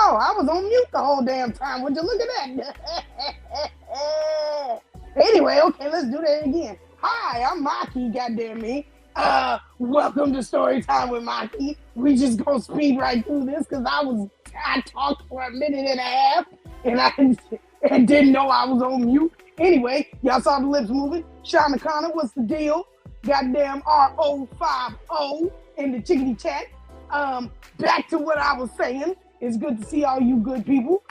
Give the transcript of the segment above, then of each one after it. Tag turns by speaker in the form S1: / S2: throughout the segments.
S1: Oh, I was on mute the whole damn time. Would you look at that? Anyway, okay, let's do that again. Hi, I'm Maki, goddamn me. Welcome to Storytime with Maki. We just gonna speed right through this because I talked for a minute and a half and didn't know I was on mute. Anyway, y'all saw the lips moving. Sean O'Connor, what's the deal? Goddamn RO50 in the chickadee chat. Back to what I was saying. It's good to see all you good people.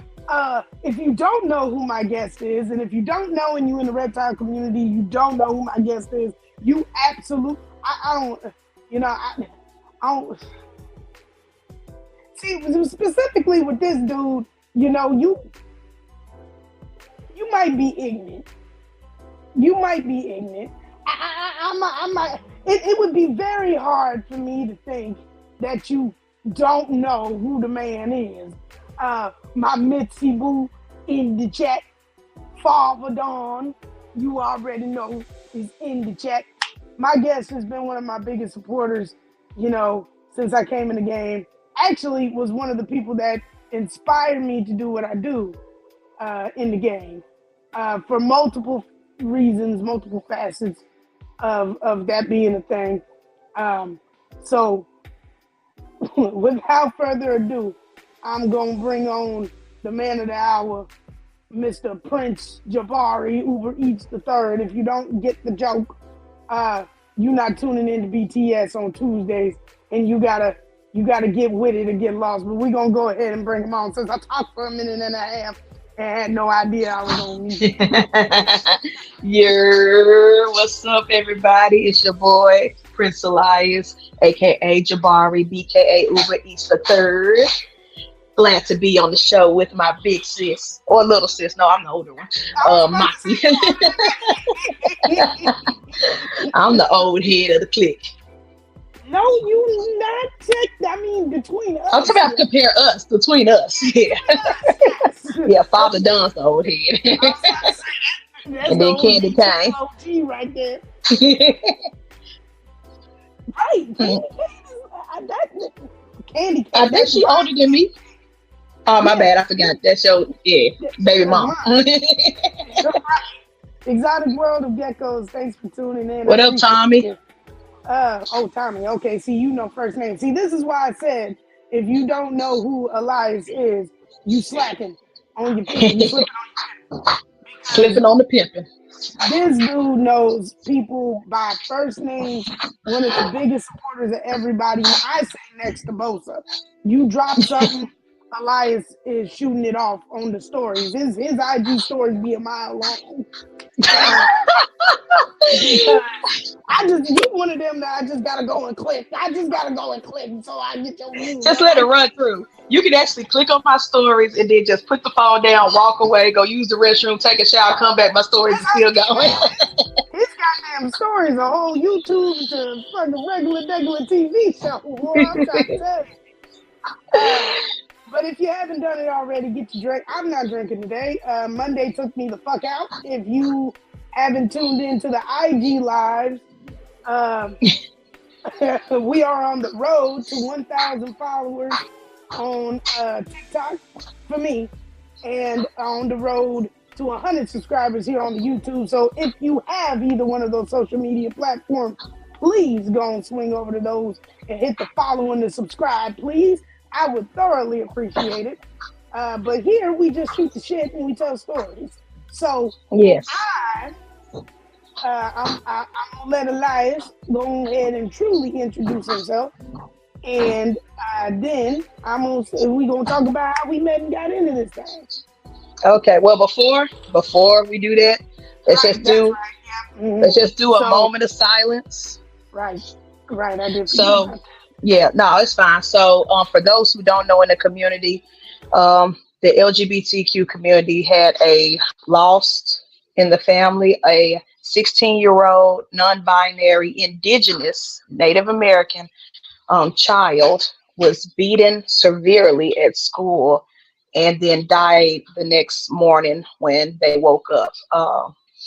S1: If you don't know who my guest is, and if you don't know and you in the reptile community, you don't know who my guest is, you absolutely, I don't, see, specifically with this dude, you know, you might be ignorant. You might be ignorant. It would be very hard for me to think that you don't know who the man is. My Mitzi Boo in the chat. Father Dawn, you already know, is in the chat. My guest has been one of my biggest supporters, you know, since I came in the game. Actually, was one of the people that inspired me to do what I do in the game for multiple reasons, multiple facets of that being a thing. So without further ado, I'm going to bring on the man of the hour, Mr. Prince Jabari, Uber Eats the Third. If you don't get the joke, you're not tuning in to BTS on Tuesdays, and you gotta get with it or get lost. But we're going to go ahead and bring him on since I talked for a minute and a half and had no idea I was on mute.
S2: What's up, everybody? It's your boy, Prince Elias, aka Jabari, BKA Uber Eats the Third. Glad to be on the show with my big sis, or little sis. No, I'm the older one. Maki. I'm the old head of the clique.
S1: No, you not. I mean, between us.
S2: I'm talking about compare us, between us. Yeah. Yeah, Father Don's the old head. And then Candy Cane.
S1: OG right there. Right. Candy Cane.
S2: I think she older than me. Oh, my bad. I forgot. That's your, baby mom.
S1: Exotic World of Geckos. Thanks for tuning in.
S2: What up, Tommy?
S1: Tommy. Okay, see, you know first name. See, this is why I said if you don't know who Elias is, you slacking on your pimping. You
S2: slipping on the pimping.
S1: This dude knows people by first names. One of the biggest supporters of everybody. I say next to Bosa. You drop something, Elias is shooting it off on the stories. His IG stories be a mile long. You one of them that I just gotta go and click. So I get your news.
S2: Just let it run through. You can actually click on my stories and then just put the phone down, walk away, go use the restroom, take a shower, come back. My stories are still going.
S1: His goddamn stories a whole YouTube to fucking regular TV show. Boy, I'm trying to tell you. But if you haven't done it already, get your drink. I'm not drinking today. Monday took me the fuck out. If you haven't tuned into the IG lives, we are on the road to 1,000 followers on TikTok for me, and on the road to 100 subscribers here on the YouTube. So if you have either one of those social media platforms, please go and swing over to those and hit the follow and the subscribe, please. I would thoroughly appreciate it. But here we just shoot the shit and we tell stories. So
S2: yes,
S1: I'm gonna let Elias go ahead and truly introduce himself, and then we gonna talk about how we met and got into this thing.
S2: Okay. Well, before we do that, let's just do a moment of silence.
S1: Right. I did.
S2: So. Yeah, no, it's fine. So for those who don't know in the community, the LGBTQ community had a lost in the family, a 16-year-old non-binary indigenous Native American child was beaten severely at school and then died the next morning when they woke up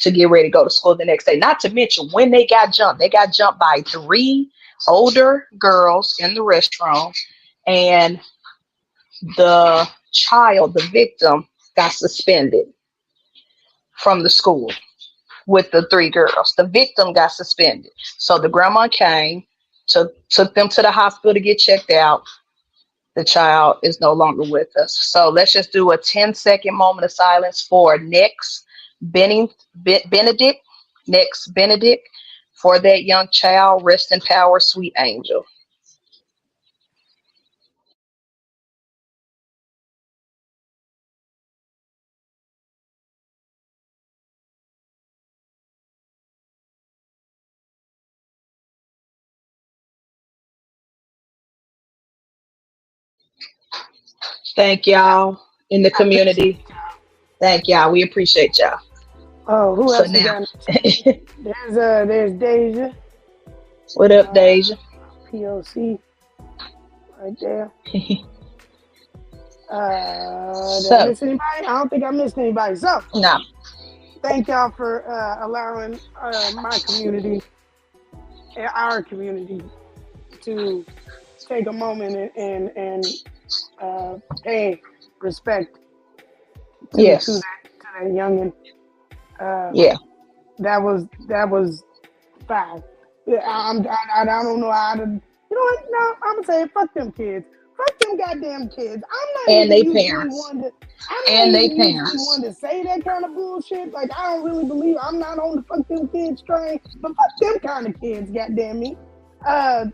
S2: to get ready to go to school the next day. Not to mention when they got jumped by 3 older girls in the restroom, and the child, the victim, got suspended from the school with the three girls. The victim got suspended. So the grandma came, took them to the hospital to get checked out. The child is no longer with us. So let's just do a 10-second moment of silence for Benedict. Next, Benedict, for that young child. Rest in power, sweet angel. Thank y'all in the
S1: I appreciate
S2: community. Thank y'all. We appreciate y'all.
S1: Oh, who
S2: So
S1: else we
S2: now,
S1: got? There's Deja,
S2: what up,
S1: uh,
S2: Deja?
S1: POC right there. Did I
S2: So,
S1: miss anybody? I don't think I missed anybody. So,
S2: no.
S1: thank y'all for allowing my community and our community to take a moment and pay respect to
S2: Yes.
S1: that youngin. Uh,
S2: Yeah.
S1: that was foul. Yeah, I don't know how to. You know what? No, I'm gonna say fuck them kids. Fuck them goddamn kids.
S2: And they parents.
S1: I'm not
S2: And they
S1: even usually
S2: parents.
S1: one to say that kind of bullshit. Like I don't really believe I'm not on the fuck them kids train, but fuck them kind of kids. Goddamn me. Uh,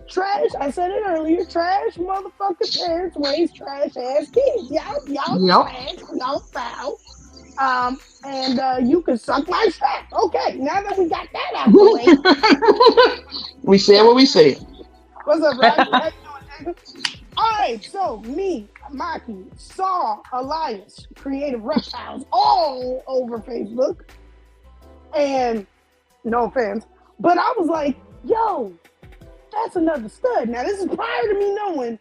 S1: trash. I said it earlier. Trash motherfucking parents raise trash ass kids. Y'all
S2: Yep.
S1: trash. Y'all foul. And you can suck my strap. Okay, now that we got that out the way,
S2: We said what we said.
S1: what's up, Roger? How you doing, Jacob? All right, so me, Maki, saw Elias, Creative Reptiles, all over Facebook, and no offense, but I was like, yo, that's another stud. Now, this is prior to me knowing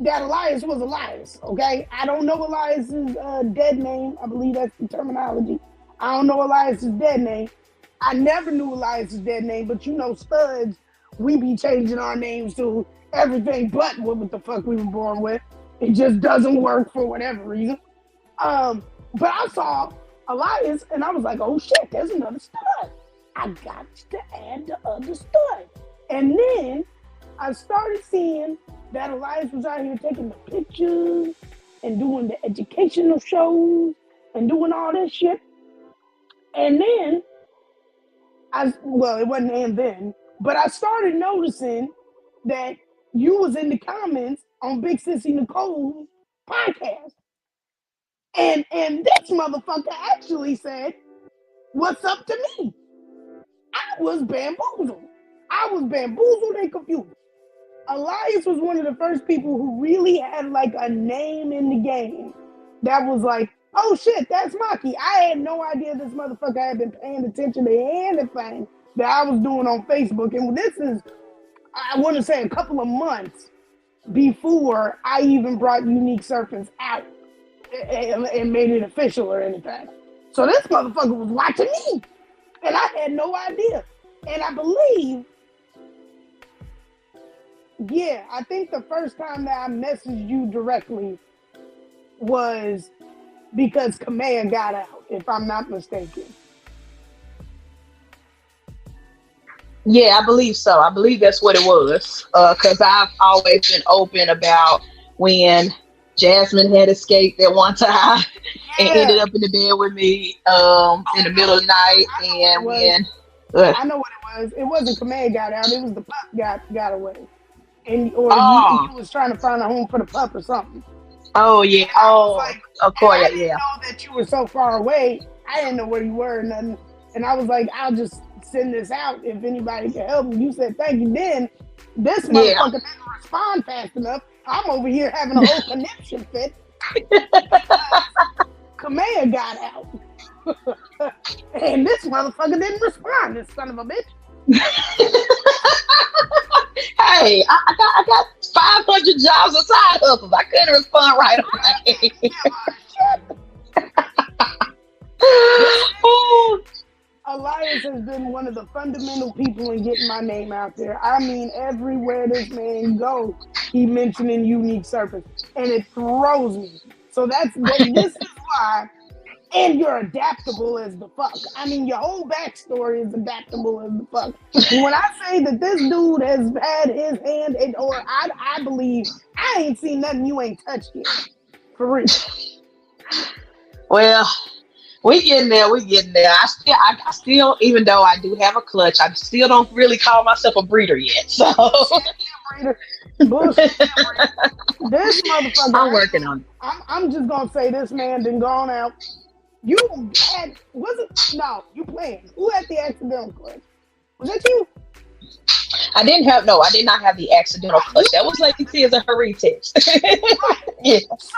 S1: that Elias was Elias, okay? I don't know Elias's dead name. I believe that's the terminology. I don't know Elias's dead name. I never knew Elias's dead name, but you know, studs, we be changing our names to everything but what the fuck we were born with. It just doesn't work for whatever reason. But I saw Elias and I was like, oh shit, there's another stud. I got to add the other stud. And then I started seeing that Elias was out here taking the pictures and doing the educational shows and doing all this shit. And then it wasn't and then, but I started noticing that you was in the comments on Big Sissy Nicole's podcast. And this motherfucker actually said, what's up to me? I was bamboozled. I was bamboozled and confused. Elias was one of the first people who really had like a name in the game that was like, oh shit, that's Maki. I had no idea this motherfucker had been paying attention to anything that I was doing on Facebook. And this is, I want to say, a couple of months before I even brought Unique Serpents out and made it official or anything. So this motherfucker was watching me. And I had no idea. And I believe, I think the first time that I messaged you directly was because Command got out, if I'm not mistaken.
S2: Yeah, I believe so. I believe that's what it was. Because I've always been open about when Jasmine had escaped at one time and ended up in the bed with me in the middle of the night. And when
S1: I know what it was. It wasn't Command got out. It was the pup got away. And you was trying to find a home for the pup or something.
S2: Oh yeah. Of course.
S1: I didn't know that you were so far away. I didn't know where you were or nothing. And I was like, I'll just send this out if anybody can help me. You said thank you. Then this motherfucker didn't respond fast enough. I'm over here having a whole connection fit. Command got out. And this motherfucker didn't respond, this son of a bitch.
S2: Hey, I got 500 jobs and side hustles. I couldn't respond right away.
S1: Elias has been one of the fundamental people in getting my name out there. I mean, everywhere this man goes, he mentioning unique surface, and it throws me. So this is why. And you're adaptable as the fuck. I mean, your whole backstory is adaptable as the fuck. When I say that this dude has had his hand in, or I believe I ain't seen nothing you ain't touched yet. For real.
S2: Well, we getting there. I still, even though I do have a clutch, I still don't really call myself a breeder yet. So
S1: bullshit breeder. This motherfucker.
S2: I'm working on it.
S1: I'm just gonna say this man done gone out. You playing. Who had the accidental clutch? Was that you?
S2: I did not have the accidental clutch. That was like the kids of her test. Yeah.
S1: So,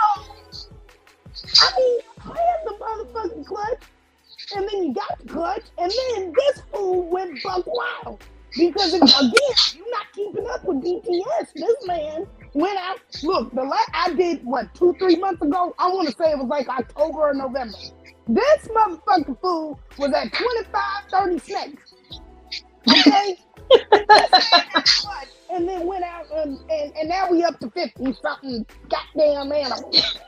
S1: I mean, you had the motherfucking clutch, and then you got the clutch, and then this fool went buck wild. Because, again, you're not keeping up with BTS. This man went out. Look, I did, 2-3 months ago? I want to say it was like October or November. This motherfucking fool was at 25-30 snakes. Okay? And then went out and now we up to 50 something goddamn animals.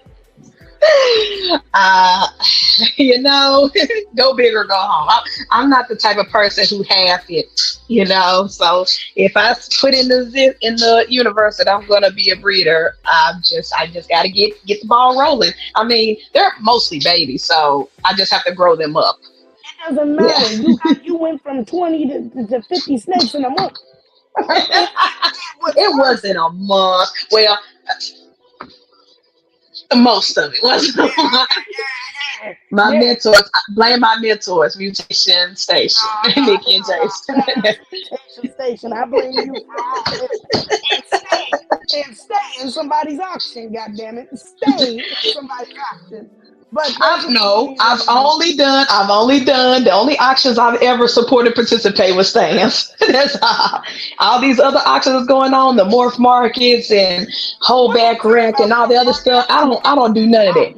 S1: Go big or go home.
S2: I'm not the type of person who half it, so if I put in the universe that I'm gonna be a breeder, I just gotta get the ball rolling. I mean, they're mostly babies, so I just have to grow them up.
S1: It doesn't matter. Yeah. You went from 20 to 50 snakes in a month.
S2: It wasn't a month. Well, most of it wasn't. My mentors, blame my mentors, Mutation Station, Nikki and Jason.
S1: Mutation Station, I blame you for all this. And stay in somebody's auction, goddammit. Stay in somebody's auction. But
S2: I've only done the only auctions I've ever supported participate with stands. That's all these other auctions going on, the morph markets and whole back rack and all the other stuff. I don't do none of that.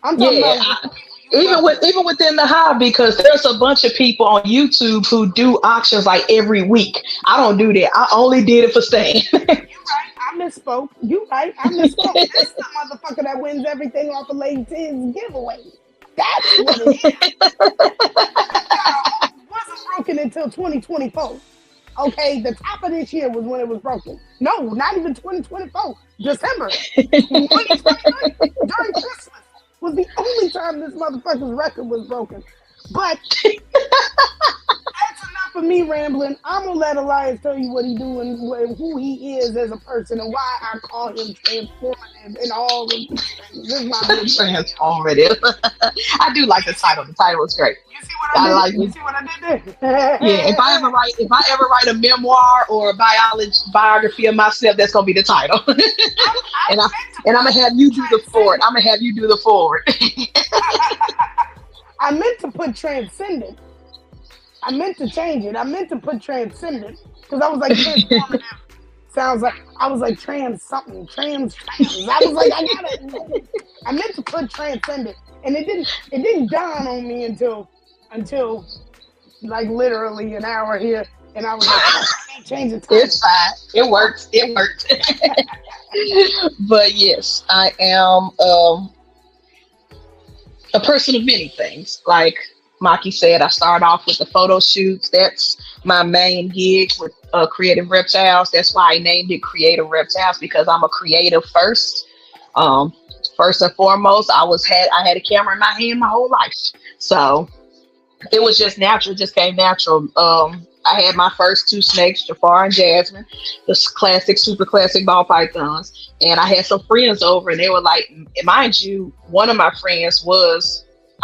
S1: I'm talking about
S2: even within the hobby, because there's a bunch of people on YouTube who do auctions like every week. I don't do that. I only did it for Stan.
S1: You're right. I misspoke. You right. I misspoke. This is the motherfucker that wins everything off of Lady T's giveaway. That's what it is. It wasn't broken until 2024. Okay, the top of this year was when it was broken. No, not even 2024. December 2023 during Christmas was the only time this motherfucker's record was broken. But that's enough of me rambling. I'm gonna let Elias tell you what he do and who he is as a person and why I call him transformative and all of these things. This is my
S2: transformative. I do like the title. The title is great.
S1: You see what I did? You see what I did there?
S2: Yeah. If I ever write a memoir or a biography of myself, that's gonna be the title. And I'm gonna have you do the forward.
S1: I meant to put transcendent. I meant to change it. I meant to put transcendent because I was like transformative. Sounds like I was like trans something. Trans. I was like I meant to put transcendent, and it didn't dawn on me until like literally an hour here, and I was like, I can't change the title.
S2: It's fine. It works. But yes, I am a person of many things. Like Maki said, I started off with the photo shoots. That's my main gig with Creative Reptiles. That's why I named it Creative Reptiles, because I'm a creative first. First and foremost, I had a camera in my hand my whole life. So it was just natural, just came natural. I had my first two snakes, Jafar and Jasmine, the super classic ball pythons. And I had some friends over and they were like, mind you, one of my friends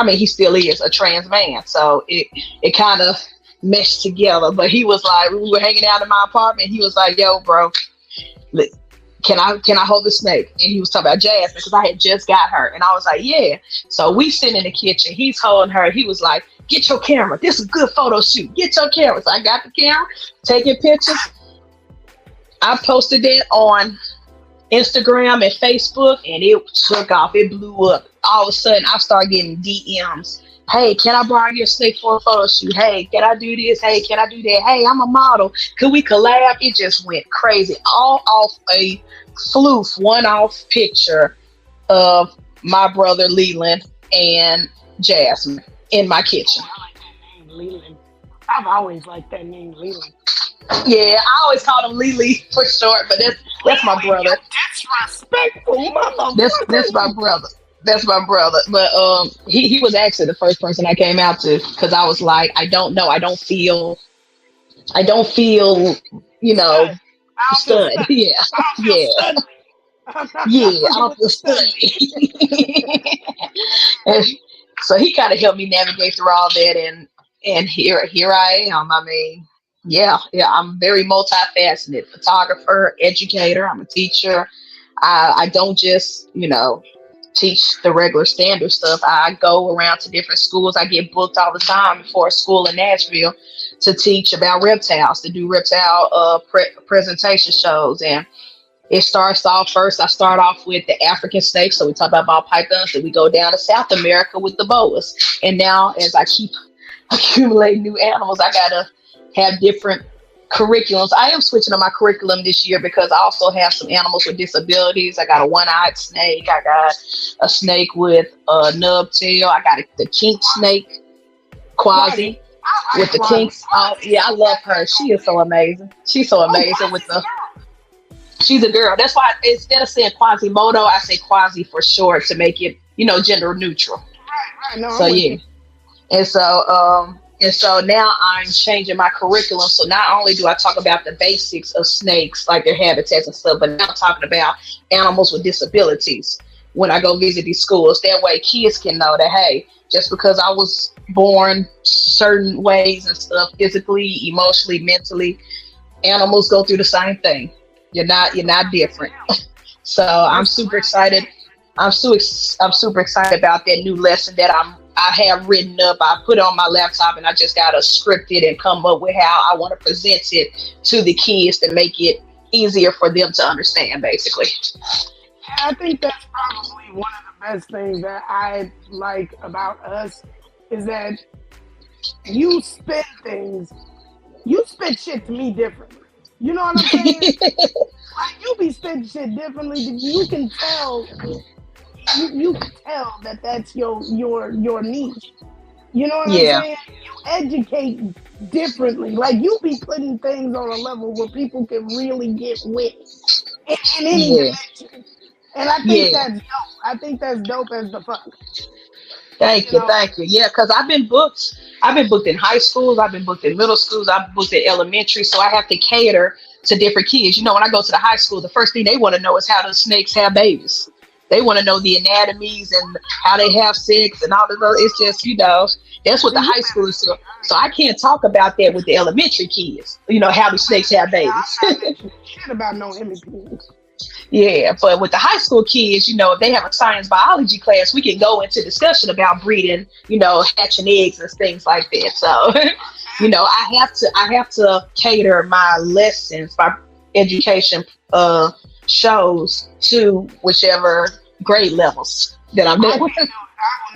S2: he still is a trans man. So it kind of meshed together. But he was like, we were hanging out in my apartment. He was like, yo, bro, can I hold the snake? And he was talking about Jasmine because I had just got her. And I was like, yeah. So we sit in the kitchen. He's holding her. He was like, get your camera. This is a good photo shoot. Get your camera. So I got the camera, taking pictures. I posted it on Instagram and Facebook, and it took off. It blew up. All of a sudden, I started getting DMs. Hey, can I borrow your snake for a photo shoot? Hey, can I do this? Hey, can I do that? Hey, I'm a model. Could we collab? It just went crazy. All off a floof one-off picture of my brother Leland and Jasmine in my kitchen.
S1: I like that name, Leland. I've always liked that name, Leland.
S2: Yeah, I always call him Lily for short, but that's my brother.
S1: Disrespectful motherfucker.
S2: That's my brother. That's my brother. But he was actually the first person I came out to, because I was like, I don't know, I don't feel, you know, stud. Yeah, yeah. Yeah, I don't feel stud. And so he kind of helped me navigate through all that, and here I am. I mean, yeah, I'm very multifaceted: photographer, educator. I'm a teacher. I don't just, teach the regular standard stuff. I go around to different schools. I get booked all the time for a school in Nashville to teach about reptiles, to do reptile presentation shows. And it starts off first. I start off with the African snakes. So we talk about ball pythons, and we go down to South America with the boas. And now, as I keep accumulating new animals, I gotta have different curriculums. I am switching on my curriculum this year because I also have some animals with disabilities. I got a one-eyed snake. I got a snake with a nub tail. I got the kink snake, Quasi, with the kinks. Oh, yeah, I love her. She is so amazing. She's so amazing with the. She's a girl. That's why instead of saying Quasimodo, I say Quasi for short to make it, gender neutral.
S1: Right. No,
S2: so yeah, and so now I'm changing my curriculum. So not only do I talk about the basics of snakes, like their habitats and stuff, but now I'm talking about animals with disabilities when I go visit these schools. That way kids can know that, hey, just because I was born certain ways and stuff, physically, emotionally, mentally, animals go through the same thing. You're not different. So I'm super excited. I'm super excited about that new lesson that I have written up. I put it on my laptop, and I just got to script it and come up with how I want to present it to the kids to make it easier for them to understand, basically.
S1: I think that's probably one of the best things that I like about us is that you spit shit to me differently. You know what I'm saying? Like, you be spitting shit differently. You can tell. You can tell that that's your niche. You know what I'm saying? You educate differently. Like, you be putting things on a level where people can really get with in any dimension. And I think that's dope. I think that's dope as the fuck.
S2: Thank you. Yeah, because I've been booked in high schools, I've been booked in middle schools, I've been booked in elementary, so I have to cater to different kids. When I go to the high school, the first thing they want to know is how the snakes have babies. They want to know the anatomies and how they have sex and all of those. It's just, that's what the high school is. So I can't talk about that with the elementary kids, how the snakes have babies.
S1: Shit about no imaging.
S2: Yeah, but with the high school kids, if they have a science biology class, we can go into discussion about breeding, hatching eggs and things like that. So, I have to cater my lessons, my education shows to whichever grade levels that I'm doing.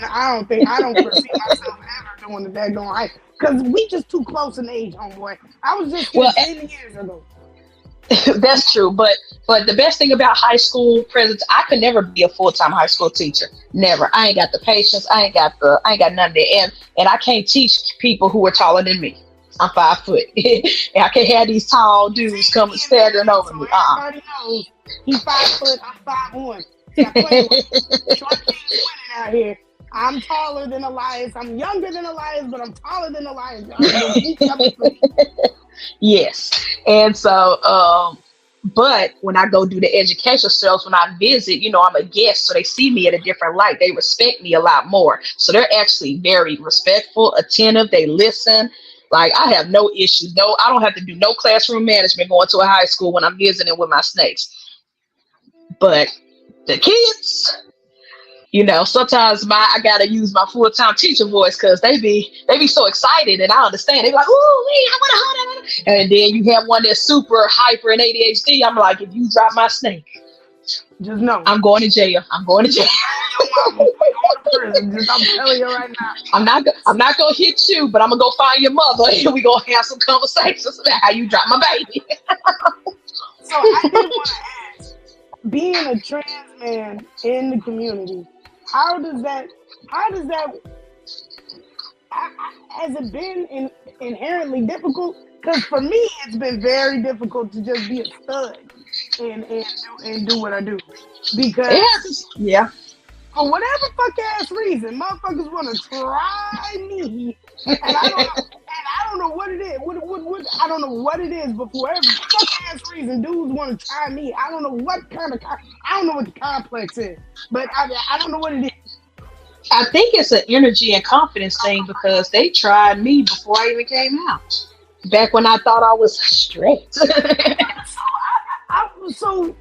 S1: I don't foresee myself ever doing the daggone high, because we just too close in age, homeboy. I was just 10 years ago.
S2: That's true, but the best thing about high school presence, I could never be a full-time high school teacher. Never. I ain't got the patience. I ain't got none of that. And I can't teach people who are taller than me. I'm 5 foot. And I can't have these tall dudes coming staggering over me.
S1: Everybody knows he's 5 foot. I'm 5'1". Stop playing with short kings winning out here. I'm taller than Elias. I'm younger than Elias, but I'm taller than Elias.
S2: Yes. And so, but when I go do the education shows, when I visit, I'm a guest, so they see me in a different light. They respect me a lot more. So they're actually very respectful, attentive. They listen. Like, I have no issues. No, I don't have to do no classroom management going to a high school when I'm visiting with my snakes. But the kids, sometimes I gotta use my full-time teacher voice, because they be so excited, and I understand. They be like, "Ooh, I want to hold it." And then you have one that's super hyper and ADHD. I'm like, if you drop my snake,
S1: just know
S2: I'm going to jail. I'm going to jail.
S1: I'm going to prison. I'm telling you right now.
S2: I'm not gonna hit you, but I'm gonna go find your mother, and we gonna have some conversations about how you drop my baby.
S1: So I did want to ask, being a trans man in the community, how does that has it been inherently difficult? Because for me, it's been very difficult to just be a stud and do what I do. Because for whatever fuck ass reason, motherfuckers want to try me, and I don't know what it is. What I don't know what it is, but for whatever fuck ass reason, dudes want to try me. I don't know what kind of I don't know what the complex is, but I don't know what it is.
S2: I think it's an energy and confidence thing because they tried me before I even came out. Back when I thought I was straight.
S1: So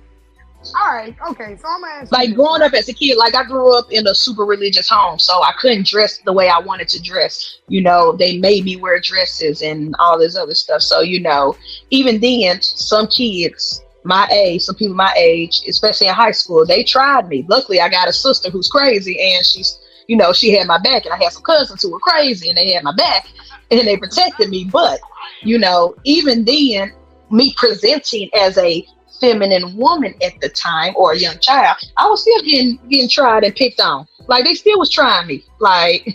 S1: all right, okay. So I'm gonna ask
S2: like growing up as a kid, like I grew up in a super religious home, so I couldn't dress the way I wanted to dress. You know, they made me wear dresses and all this other stuff. So, you know, even then, some kids my age, some people my age, especially in high school, they tried me. Luckily, I got a sister who's crazy, and she's, you know, she had my back, and I had some cousins who were crazy, and they had my back, and they protected me. But, you know, even then, me presenting as a feminine woman at the time or a young child, I was still getting tried and picked on. Like they still was trying me. Like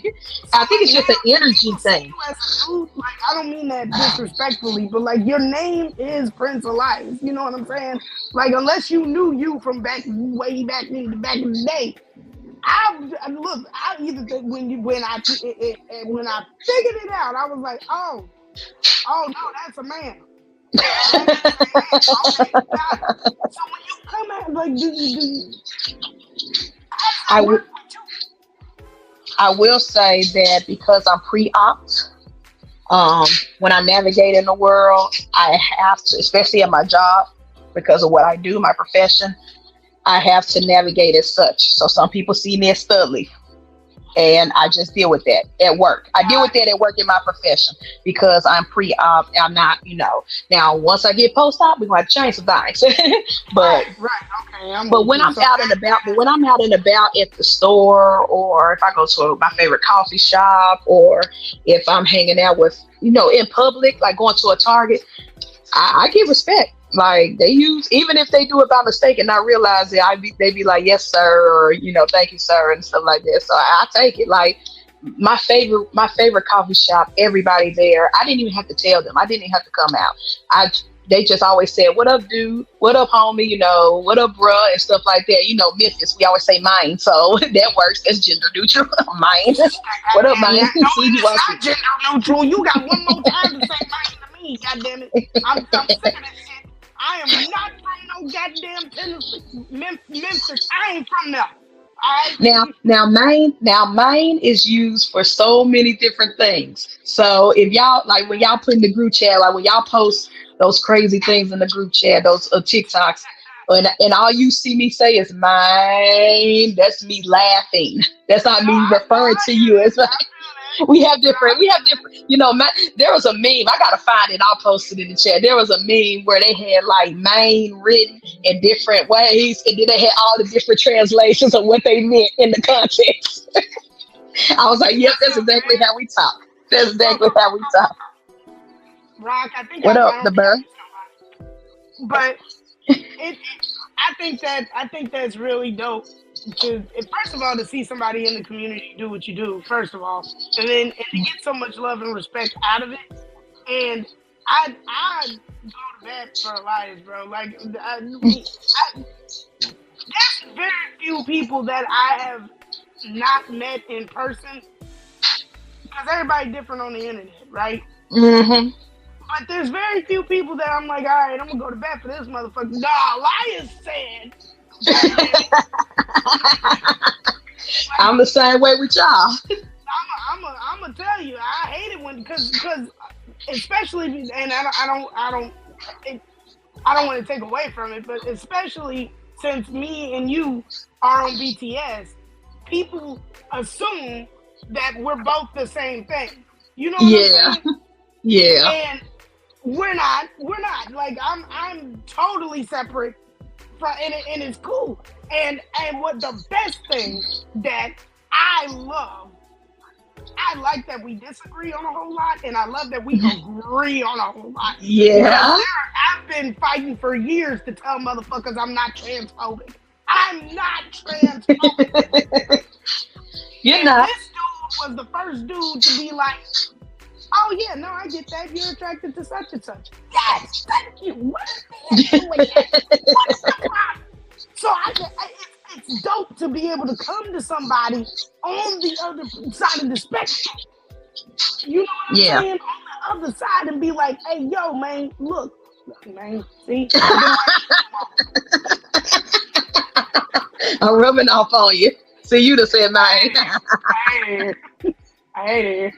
S2: I think it's just an energy thing.
S1: Like I don't mean that disrespectfully, but like your name is Prince Elias. You know what I'm saying? Like unless you knew you from way back in the day, I either think when I figured it out, I was like, oh no, that's a man. So when you come out, like,
S2: I will say that because I'm pre-opt, when I navigate in the world, I have to, especially at my job, because of what I do, my profession, I have to navigate as such. So some people see me as studly. And I just deal with that at work. I deal with that at work in my profession because I'm pre-op. I'm not, you know. Now, once I get post-op, we're going to change some things. But
S1: okay.
S2: But when I'm out and about at the store, or if I go to my favorite coffee shop, or if I'm hanging out with, you know, in public, like going to a Target, I give respect. Like they use, even if they do it by mistake and not realize it, they be like, yes, sir, or, you know, thank you, sir, and stuff like that. So I take it. Like my favorite coffee shop, everybody there, I didn't even have to tell them. I didn't even have to come out. They just always said, what up, dude? What up, homie? You know, what up, bruh? And stuff like that. You know, Memphis, we always say mine. So that works. That's gender neutral. Mine. What up, mine?
S1: No, it's not gender neutral. You got one more time to say mine to me, goddammit. I'm sick of this shit. I am not from no goddamn Tennessee, Memphis. I ain't from there. All
S2: right? Now, Maine is used for so many different things. So if y'all, like when y'all put in the group chat, like when y'all post those crazy things in the group chat, those TikToks, and all you see me say is mine, that's me laughing. That's not me referring to you. It's like, we have different, you know, there was a meme, I gotta find it, I'll post it in the chat. There was a meme where they had like Maine written in different ways, and then they had all the different translations of what they meant in the context. I was like, yep, that's exactly how we talk. That's exactly how we talk.
S1: Rock, I think
S2: what up, the bird?
S1: But I think that's really dope. First of all, to see somebody in the community do what you do, first of all, and to get so much love and respect out of it. And I go to bat for Elias, bro. Like, there's very few people that I have not met in person, because everybody different on the internet, right?
S2: Mm-hmm.
S1: But there's very few people that I'm like, all right, I'm gonna go to bat for this motherfucker. Nah, Elias said.
S2: I'm the same way with y'all.
S1: I'm gonna tell you, I hate it when because especially, and I don't want to take away from it, but especially since me and you are on BTS, people assume that we're both the same thing. You know what I'm saying?
S2: Yeah.
S1: And we're not. Like I'm totally separate. And it's cool. And what the best thing that I love I like that we disagree on a whole lot, and I love that we agree on a whole lot.
S2: Yeah.
S1: I've been fighting for years to tell motherfuckers I'm not transphobic. I'm not transphobic.
S2: You're not.
S1: This dude was the first dude to be like, oh yeah, no, I get that. You're attracted to such and such. Yes, thank you. What is the doing that? What is the problem? So it's dope to be able to come to somebody on the other side of the spectrum. You know what I'm saying? On the other side and be like, hey, yo, man, look, man, see?
S2: I'm rubbing off on you. See, you done said mine.
S1: I hate it.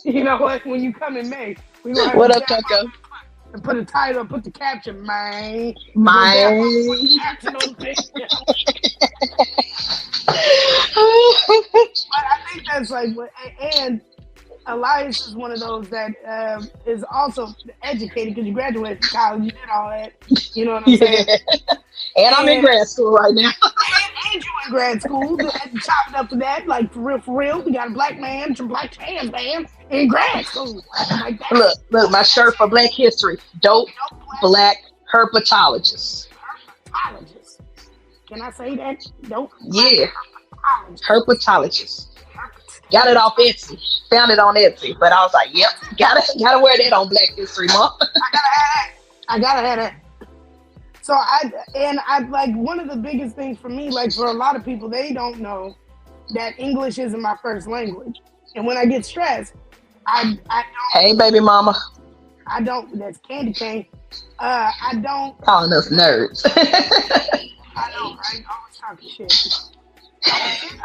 S1: You know what? When you come in May, we gonna have
S2: what
S1: to
S2: up, Coco?
S1: And put a title, put the caption, man.
S2: Mine.
S1: Caption on the picture. But I think that's like, and Elias is one of those that is also educated because you graduated from college, you did all that. You know what I'm saying?
S2: And I'm in grad school right now.
S1: and you in grad school, chop it up to that, like for real. We got a black man, some black trans man in grad school. Like that.
S2: Look, my shirt for Black History. Dope black herpetologist.
S1: Herpetologist. Can I say that? Dope.
S2: Yeah. Herpetologist. Got it off Etsy. Found it on Etsy, but I was like, yep, gotta wear that on Black History Month.
S1: I gotta have that. So I like, one of the biggest things for me, like for a lot of people, they don't know that English isn't my first language. And when I get stressed, I don't.
S2: Hey, baby mama.
S1: I don't. That's candy cane. I don't.
S2: Calling us nerds.
S1: I know, right? Always talking shit.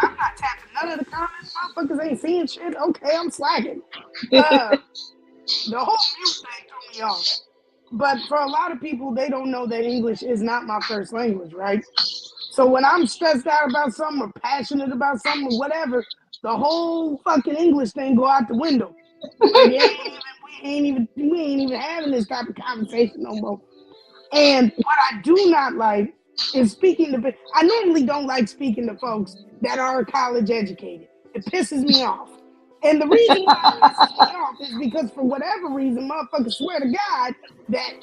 S1: I'm not tapping none of the comments. Motherfuckers ain't seeing shit. Okay, I'm slacking. The whole mute thing threw me off. But for a lot of people, they don't know that English is not my first language, right? So when I'm stressed out about something or passionate about something or whatever, the whole fucking English thing go out the window. Like, we ain't even having this type of conversation no more. And what I do not like is speaking to. I normally don't like speaking to folks that are college educated. It pisses me off. And the reason why it pisses me off is because for whatever reason, motherfuckers swear to God that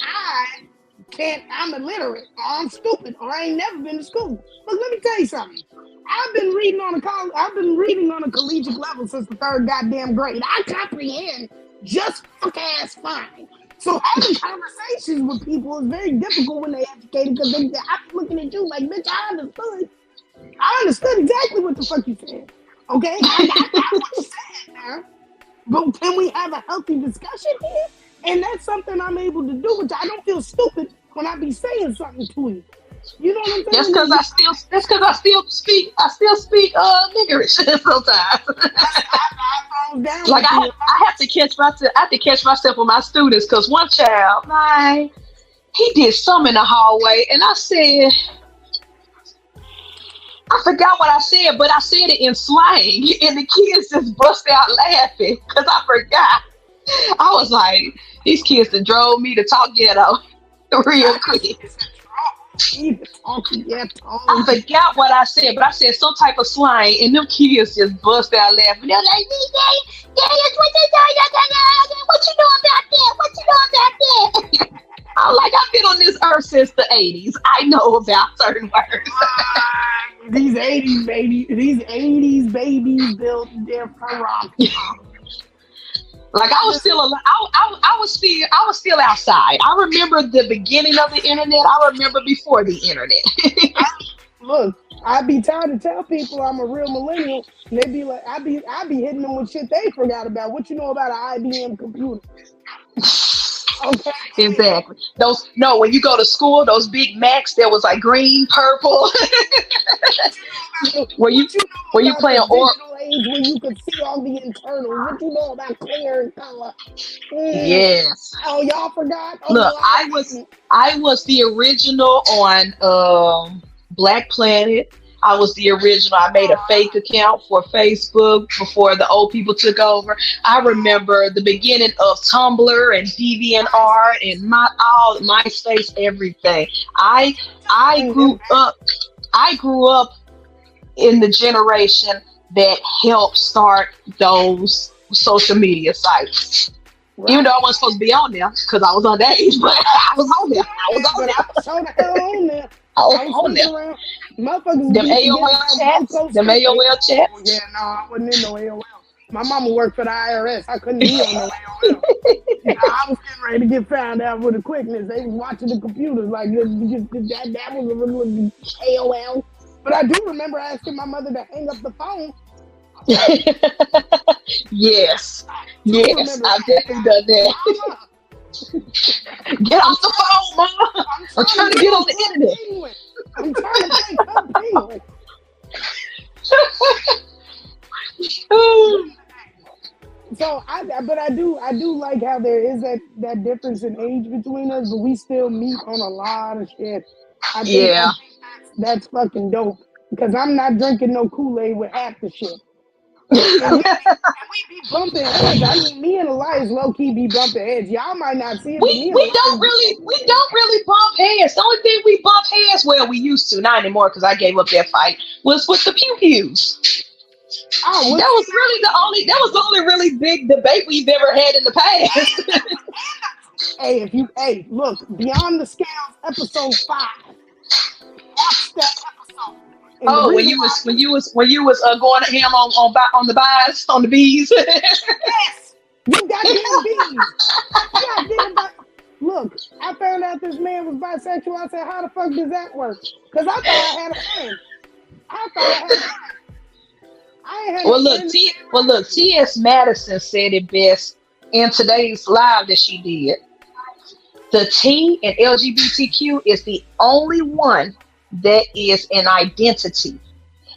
S1: I'm illiterate or I'm stupid or I ain't never been to school. But let me tell you something. I've been reading on a collegiate level since the 3rd goddamn grade. I comprehend just fuck-ass fine. So having conversations with people is very difficult when they're educated because I'm looking at you like, bitch, I understood. I understood exactly what the fuck you said. Okay? I got what you said now. But can we have a healthy discussion here? And that's something I'm able to do, which I don't feel stupid when I be saying something to you. You know what I'm saying?
S2: That's because I still speak niggerish sometimes. Like I have to catch myself with my students because one child, man, he did some in the hallway, and I said, I forgot what I said, but I said it in slang, and the kids just bust out laughing because I forgot. I was like, these kids that drove me to talk ghetto real quick. I forgot what I said, but I said some type of slang, and them kids just bust out laughing. They're like, what you know about that? What you know about that? I'm like, I've been on this earth since the 80s. I know about certain words.
S1: These 80s babies built their prerogative.
S2: Like I was still alive. I was still outside. I remember the beginning of the internet. I remember before the internet.
S1: Look, I be trying to tell people I'm a real millennial, and they be like, I be hitting them with shit they forgot about. What you know about an IBM computer? Okay.
S2: Exactly. When you go to school, those big Macs that was like green, purple. Were you playing
S1: age when you could see all the internals? What you know about clear and color?
S2: Yes.
S1: Oh, y'all forgot? Oh,
S2: look, I was the original on Black Planet. I was the original. I made a fake account for Facebook before the old people took over. I remember the beginning of Tumblr and DeviantArt and MySpace, everything. I grew up in the generation that helped start those social media sites.
S1: Right.
S2: Even though I wasn't supposed to be on there because I was underage, but I was on there. I was on
S1: But
S2: there.
S1: I was so the hell on there.
S2: I
S1: I
S2: was
S1: was
S2: on there.
S1: sneaking around. Motherfuckers
S2: Them
S1: used to get
S2: AOL
S1: about
S2: chats.
S1: Loco
S2: Them
S1: Street.
S2: AOL chats.
S1: Oh, yeah, no, I wasn't in no AOL. My mama worked for the IRS. I couldn't be on no AOL. I was getting ready to get found out with a quickness. They was watching the computers like that was a little AOL. But I do remember asking my mother to hang up the phone.
S2: Yes. Yes, I've definitely done that.
S1: Mama,
S2: get off the phone, Mama. I'm trying to get on the internet.
S1: Penguin. I'm trying to play Club Penguin. So I do like how there is that difference in age between us, but we still meet on a lot of shit. I think that's fucking dope because I'm not drinking no Kool-Aid with half the shit. And we be bumping heads. I mean, me and Elias low key be bumping heads. Y'all might not see it, but me and
S2: we don't really bump heads. The only thing we bump heads, well, we used to, not anymore because I gave up that fight, was with the pew pews.
S1: Oh,
S2: that was the only really big debate we've ever had in the past.
S1: Hey, look, Beyond the Scales, episode 5. Watch that episode.
S2: And when you was going ham on the buys, on the bees.
S1: Yes, you goddamn bees. Look, I found out this man was bisexual. I said, how the fuck does that work? Because I thought I had a friend.
S2: Look, T.S. Madison said it best in today's live that she did. The T in LGBTQ is the only one that is an identity.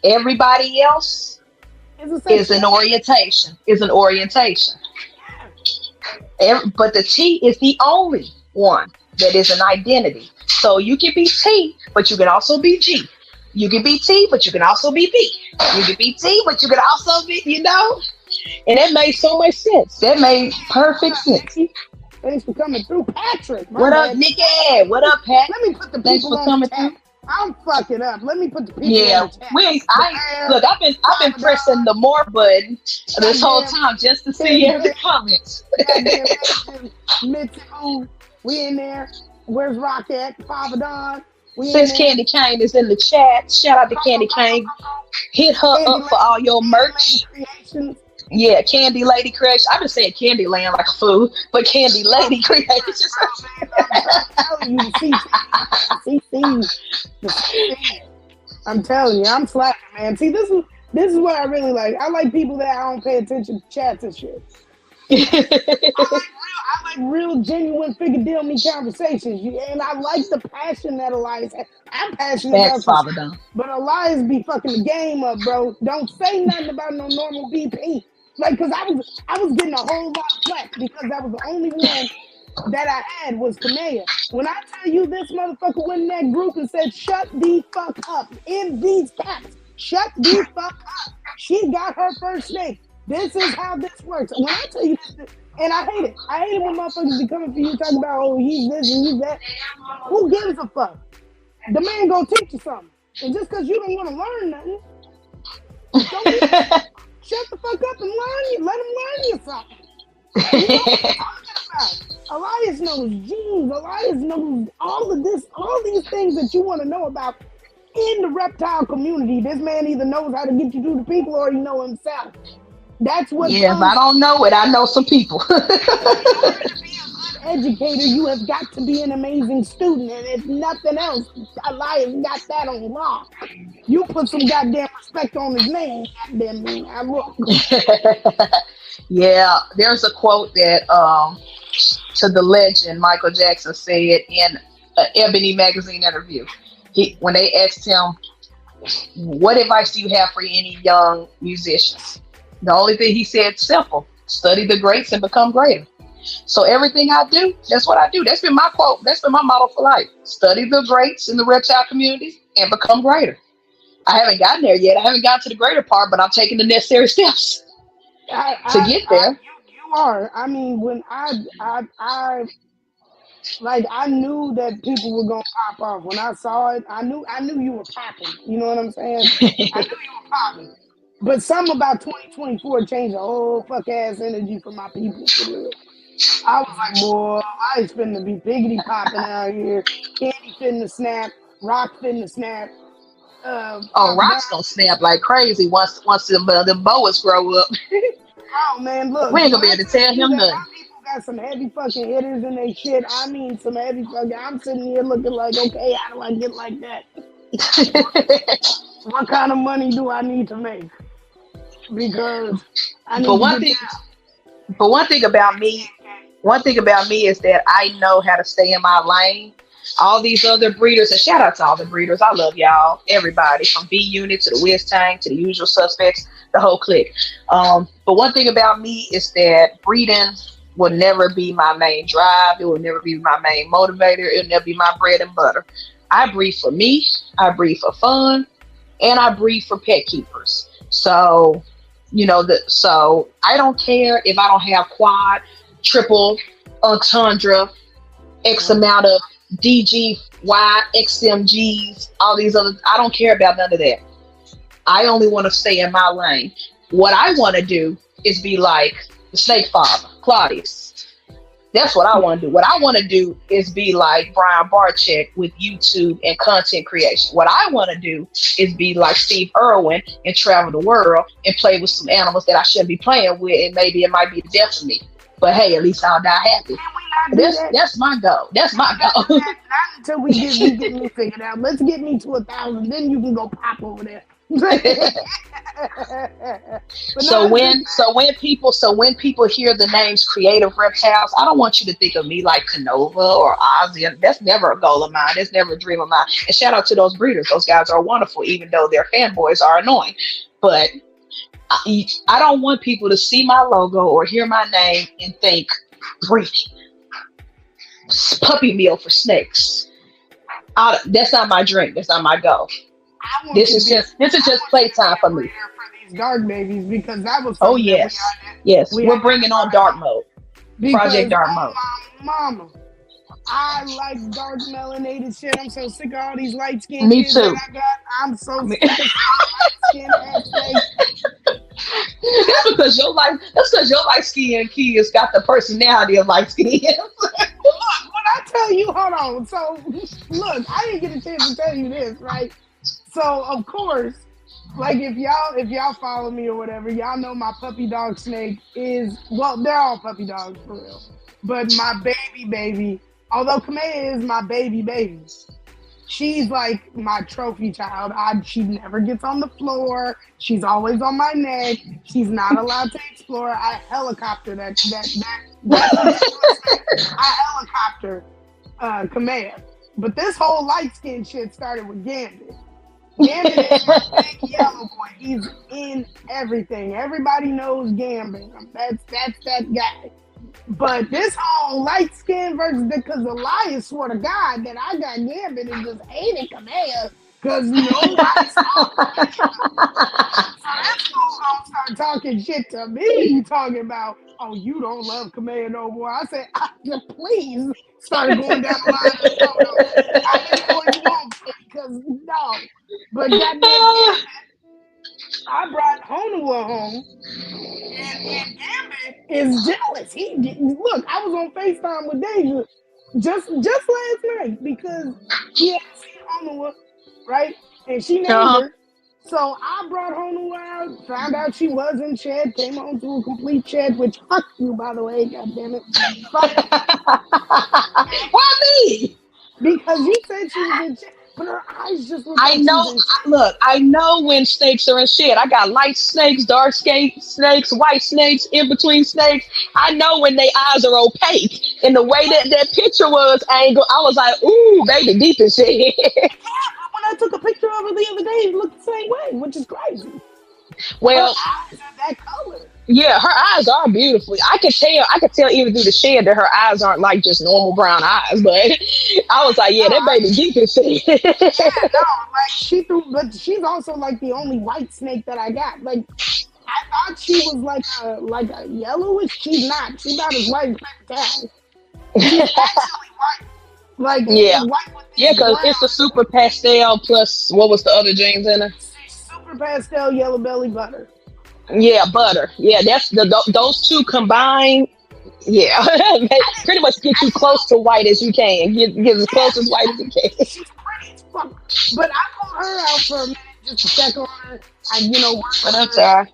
S2: Everybody else is an orientation. But the T is the only one that is an identity. So you can be T, but you can also be G. You can be T, but you can also be B. You can be T, but you can also be, And that made so much sense. That made perfect sense.
S1: Thanks for coming through, Patrick.
S2: What up, Nikki? What up, Pat?
S1: Let me put the people on the chat. I'm fucking up. Let me put the people on the chat.
S2: Look, I've been pressing the more button this whole time just to see every comment.
S1: Mitzi, we in there. Where's Rock at? Papa Don.
S2: Since Candy Cane is in the chat, shout out to Candy Cane. Hit her up for all your merch. Yeah, Candy Lady Creation. I've been saying Candy Land like a fool, but Candy Lady Creation.
S1: I'm telling you, I'm slacking, man. See, this is what I really like. I like people that I don't pay attention to chats and shit. I like real genuine figure deal me conversations. And I like the passion that Elias has. I'm passionate about some shit, but Elias be fucking the game up, bro. Don't say nothing about no normal BP. Like, cause I was getting a whole lot of flack because that was the only one that I had was Kamea. When I tell you this motherfucker went in that group and said, shut the fuck up in these caps. Shut the fuck up. She got her first snake. This is how this works. When I tell you this, and I hate it. I hate it when motherfuckers be coming for you talking about, oh, he's this and he's that. Who gives a fuck? The man gonna teach you something. And just because you don't want to learn nothing, shut the fuck up and let him learn you something. You know what I'm talking about? Elias knows genes. Elias knows all of this, all these things that you want to know about in the reptile community. This man either knows how to get you through the people or he know himself. That's what.
S2: Yes, I don't know it. I know some people.
S1: In order to be a good educator, you have got to be an amazing student, and if nothing else, Elias got that on lock. You put some goddamn respect on his name, goddamn me. I look.
S2: Yeah, there's a quote that to the legend Michael Jackson said in an Ebony magazine interview. When they asked him, "What advice do you have for any young musicians?" The only thing he said, simple: study the greats and become greater. So everything I do, that's what I do. That's been my quote. That's been my motto for life. Study the greats in the reptile community and become greater. I haven't gotten there yet. I haven't gotten to the greater part, but I'm taking the necessary steps to get there.
S1: You are. I mean, when I knew that people were gonna pop off. When I saw it, I knew you were popping. You know what I'm saying? I knew you were popping. But something about 2024 changed the whole fuck ass energy for my people for real. I was like, boy, life's finna be piggity popping out here. Candy finna snap, Rock finna snap.
S2: Oh,
S1: Papa Don.
S2: Rock's gonna snap like crazy once them boas grow up.
S1: Oh man, look,
S2: We ain't
S1: when
S2: gonna be
S1: I
S2: able to
S1: tell
S2: tell
S1: you
S2: him
S1: that
S2: nothing.
S1: my people got some heavy fucking hitters in their shit, I mean some heavy fucking. I'm sitting here looking like, okay, how do I get like that? What kind of money do I need to make? Because I
S2: but
S1: need to
S2: one
S1: get
S2: thing,
S1: down.
S2: but one thing about me is that I know how to stay in my lane. All these other breeders, and shout out to all the breeders. I love y'all, everybody from B Unit to the Wiz Tang to the Usual Suspects, the whole clique. But one thing about me is that breeding will never be my main drive. It will never be my main motivator. It'll never be my bread and butter. I breed for me. I breed for fun, and I breed for pet keepers. So, so I don't care if I don't have quad, triple, entendre, X amount of DG, Y, XMGs, all these other. I don't care about none of that. I only want to stay in my lane. What I want to do is be like the snake father, Claudius. That's what I want to do. What I want to do is be like Brian Barczyk with YouTube and content creation. What I want to do is be like Steve Irwin and travel the world and play with some animals that I shouldn't be playing with, and maybe it might be the death of me. But hey, at least I'll die happy. That's my goal. That's my goal.
S1: Not until we get me figured out. Let's get me to 1,000, then you can go pop over there.
S2: So when people hear the names Creative Reptiles, I don't want you to think of me like Canova or Ozzy. That's never a goal of mine. That's never a dream of mine. And shout out to those breeders. Those guys are wonderful, even though their fanboys are annoying. But I don't want people to see my logo or hear my name and think breeding, puppy meal for snakes. That's not my dream. That's not my goal. This is just playtime for me.
S1: For these dark babies, because that was.
S2: Oh yes, we're bringing on dark mode. Project Dark Mode.
S1: Mama, I like dark melanated shit. I'm so sick of all these light skinned
S2: Me
S1: kids
S2: too.
S1: that I got. I'm so sick of light skinned ass snakes.
S2: That's because your light skinned kids got the personality of light skin.
S1: Look, when I tell you, hold on. So look, I didn't get a chance to tell you this, right? So of course, like if y'all follow me or whatever, y'all know my puppy dog snake is, well, they're all puppy dogs for real. But my baby, although Kamea is my baby, she's like my trophy child. She never gets on the floor. She's always on my neck. She's not allowed to explore. I helicopter that I helicopter Kamea. But this whole light skin shit started with Gambit. Gambit is my big yellow boy. He's in everything. Everybody knows Gambit. That's that guy. But this whole light skin versus, because Elias swore to God that I got Gambit and just hated Kamea because nobody saw him. So this fool gonna start talking shit to me, talking about, oh, you don't love Kamea no more. I said, please. Started going down the line of the photos. I didn't know you won't, because no. But goddamn Gambit, I brought Honua home, and Gambit is jealous. Look, I was on FaceTime with Deja just last night because he had seen Honua, right? And she named her. So I brought Honua out, found out she was in shed, came home to a complete shed, which fuck you, by the way, goddammit.
S2: Why me?
S1: Because you said she was in shed. But her eyes just look
S2: I know. Look, I know when snakes are in shit. I got light snakes, dark snakes, white snakes, in between snakes. I know when their eyes are opaque. And the way that picture was angled, I was like, ooh, baby, deep in shit.
S1: Yeah, but when I took a picture of her the other day, it looked the same way, which is crazy.
S2: Well,
S1: her eyes are that color.
S2: Yeah, her eyes are beautiful. I could tell even through the shed that her eyes aren't like just normal brown eyes. But I was like, yeah, that baby deep in shit.
S1: Yeah, no, but she's also like the only white snake that I got. Like, I thought she was like a yellowish. She's not. She's about as white as paper towel. She's actually white. Like,
S2: yeah,
S1: white with
S2: because it's a super pastel plus what was the other genes in her?
S1: She's super super pastel yellow belly butter.
S2: Yeah, butter. Yeah, that's those two combined. Yeah, they pretty much get you close to white as you can. Get as close as white as you can.
S1: She's pretty as fuck. But I pulled her out for a minute just to check on her. I, work
S2: But
S1: with
S2: I'm
S1: her.
S2: sorry.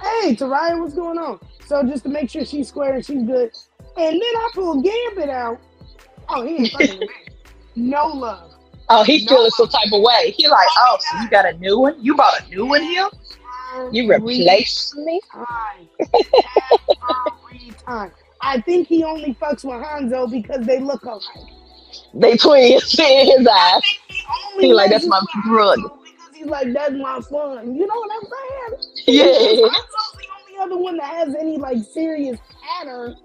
S1: Hey, Taraya, what's going on? So just to make sure she's square and she's good. And then I pulled Gambit out. Oh, he ain't fucking with me. No love.
S2: Oh, he's
S1: No
S2: feeling some
S1: love.
S2: type of way. He like, oh, so you got a new one? You bought a new one here? You replaced me?
S1: Every time. I think he only fucks with Hanzo because they look alike.
S2: They twins in his eyes. He like, that's my brother.
S1: Because he's like, that's my son. You know what I'm saying?
S2: Yeah.
S1: Hanzo's the only other one that has any like serious pattern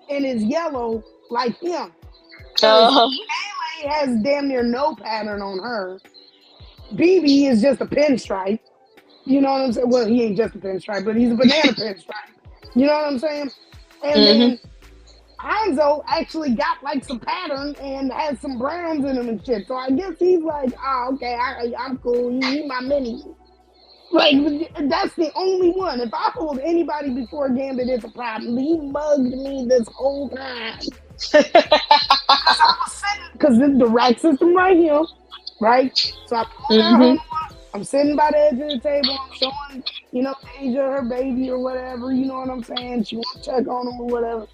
S1: and is yellow like him.
S2: Uh-huh.
S1: Pele has damn near no pattern on her. BB is just a pinstripe. You know what I'm saying? Well, he ain't just a pinstripe, but he's a banana pinstripe. You know what I'm saying? And then Hanzo actually got like some pattern and has some browns in him and shit. So I guess he's like, oh, okay, I'm cool. You my mini. Like, that's the only one. If I hold anybody before Gambit, it's a problem. He bugged me this whole time. Because the rack system right here, right? So I pulled out I'm sitting by the edge of the table. I'm showing, Asia her baby or whatever. You know what I'm saying? She wants to check on him or whatever.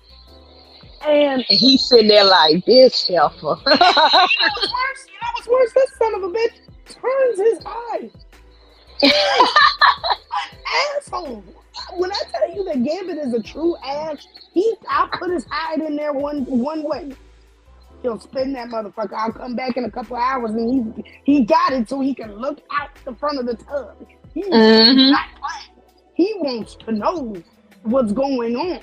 S1: And
S2: he's sitting there like, this heifer.
S1: You know what's worse? This son of a bitch turns his eye. An asshole. When I tell you that Gambit is a true ass, I'll put his hide in there one way. He'll spin that motherfucker. I'll come back in a couple of hours and he got it so he can look out the front of the tub. He's not playing. He wants to know what's going on.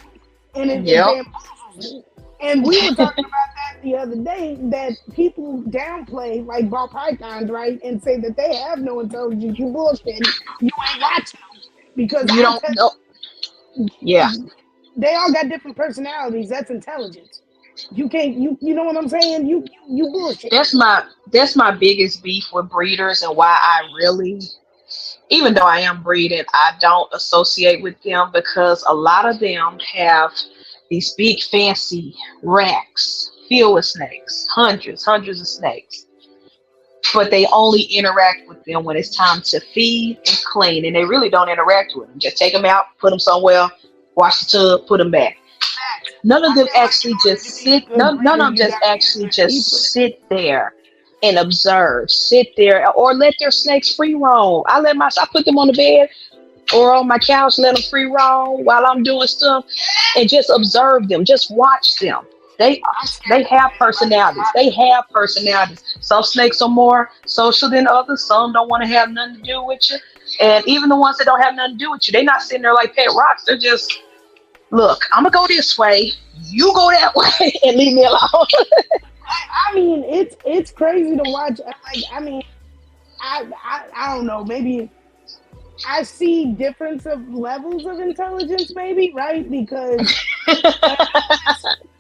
S1: And it bamboozles me. And we were talking about that the other day, that people downplay like ball pythons, right? And say that they have no intelligence. You bullshit. You ain't watching them. Because
S2: you don't know. Yeah.
S1: They all got different personalities. That's intelligence. You can't, you know what I'm saying? You bullshit.
S2: That's my biggest beef with breeders, and why I really, even though I am breeding, I don't associate with them, because a lot of them have these big fancy racks filled with snakes, hundreds of snakes. But they only interact with them when it's time to feed and clean, and they really don't interact with them. Just take them out, put them somewhere, wash the tub, put them back. None of them actually just sit. None of them just actually just sit there and observe. Sit there or let their snakes free roam. I put them on the bed or on my couch, let them free roam while I'm doing stuff, and just observe them. Just watch them. They have personalities. Some snakes are more social than others. Some don't want to have nothing to do with you. And even the ones that don't have nothing to do with you, they're not sitting there like pet rocks. They're just, look, I'm going to go this way. You go that way and leave me alone.
S1: I mean, it's crazy to watch. Like, I mean, I don't know. Maybe I see difference of levels of intelligence, maybe, right? Because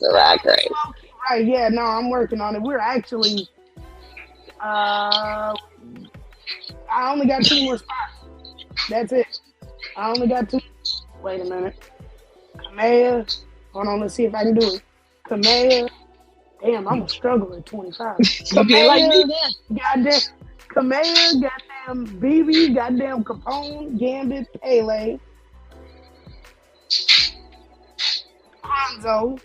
S1: right, yeah, no, I'm working on it. We're actually I only got 2 more spots. That's it. I only got 2. Wait a minute. Kamea. Hold on, let's see if I can do it. Kamea. Damn, I'm a struggle at 25. Kamea, goddamn. Kamea, goddamn BB, goddamn Capone, Gambit, Pele. Hanzo.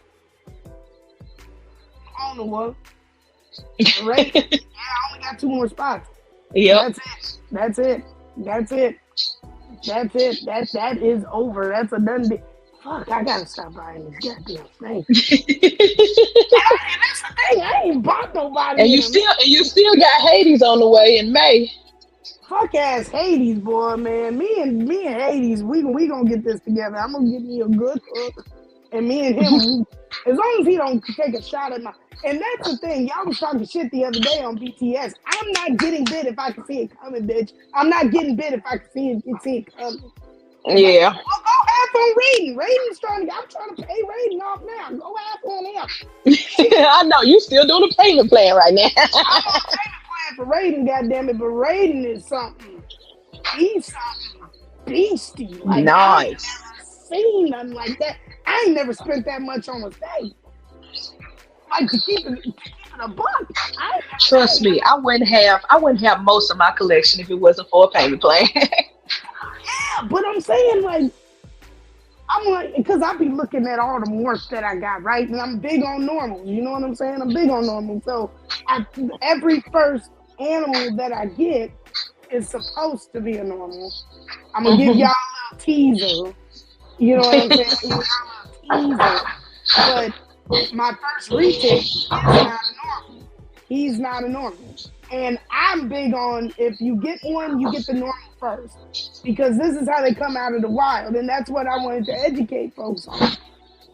S1: Onawa. Right? Yeah, I only got 2 more spots.
S2: Yep.
S1: That's it. That is over. That's a done deal. Fuck, I gotta stop buying this goddamn snake. That's the thing. I ain't bought nobody.
S2: And you still got Hades on the way in May.
S1: Fuck ass Hades, boy, man. Me and Hades, we gonna get this together. I'm gonna give me a good hook, and me and him, as long as he don't take a shot at my. And that's the thing. Y'all was talking shit the other day on BTS. I'm not getting bit if I can see it coming, bitch. I'm not getting bit if I can see it coming.
S2: Yeah.
S1: Well, go half on Raiden. I'm trying to pay Raiden off now. Go half on him.
S2: I know you still doing a payment plan right now.
S1: I'm on a payment plan for Raiden, goddammit, but Raiden is something. he's something beastie. Like, I ain't
S2: Nice.
S1: never seen nothing like that. I ain't never spent that much on a steak. Like, to keep it a buck. I ain't
S2: Trust
S1: never
S2: me, I wouldn't have most of my collection if it wasn't for a payment plan.
S1: yeah, but I'm saying, like, I'm like, because I be looking at all the morphs that I got, right? And I'm big on normals. You know what I'm saying? I'm big on normals. So every first animal that I get is supposed to be a normal. I'm gonna give y'all a little teaser. You know what I'm saying? Give y'all a little teaser. But my first retic is not a normal. He's not a normal. And I'm big on, if you get one, you get the normal first. Because this is how they come out of the wild. And that's what I wanted to educate folks on.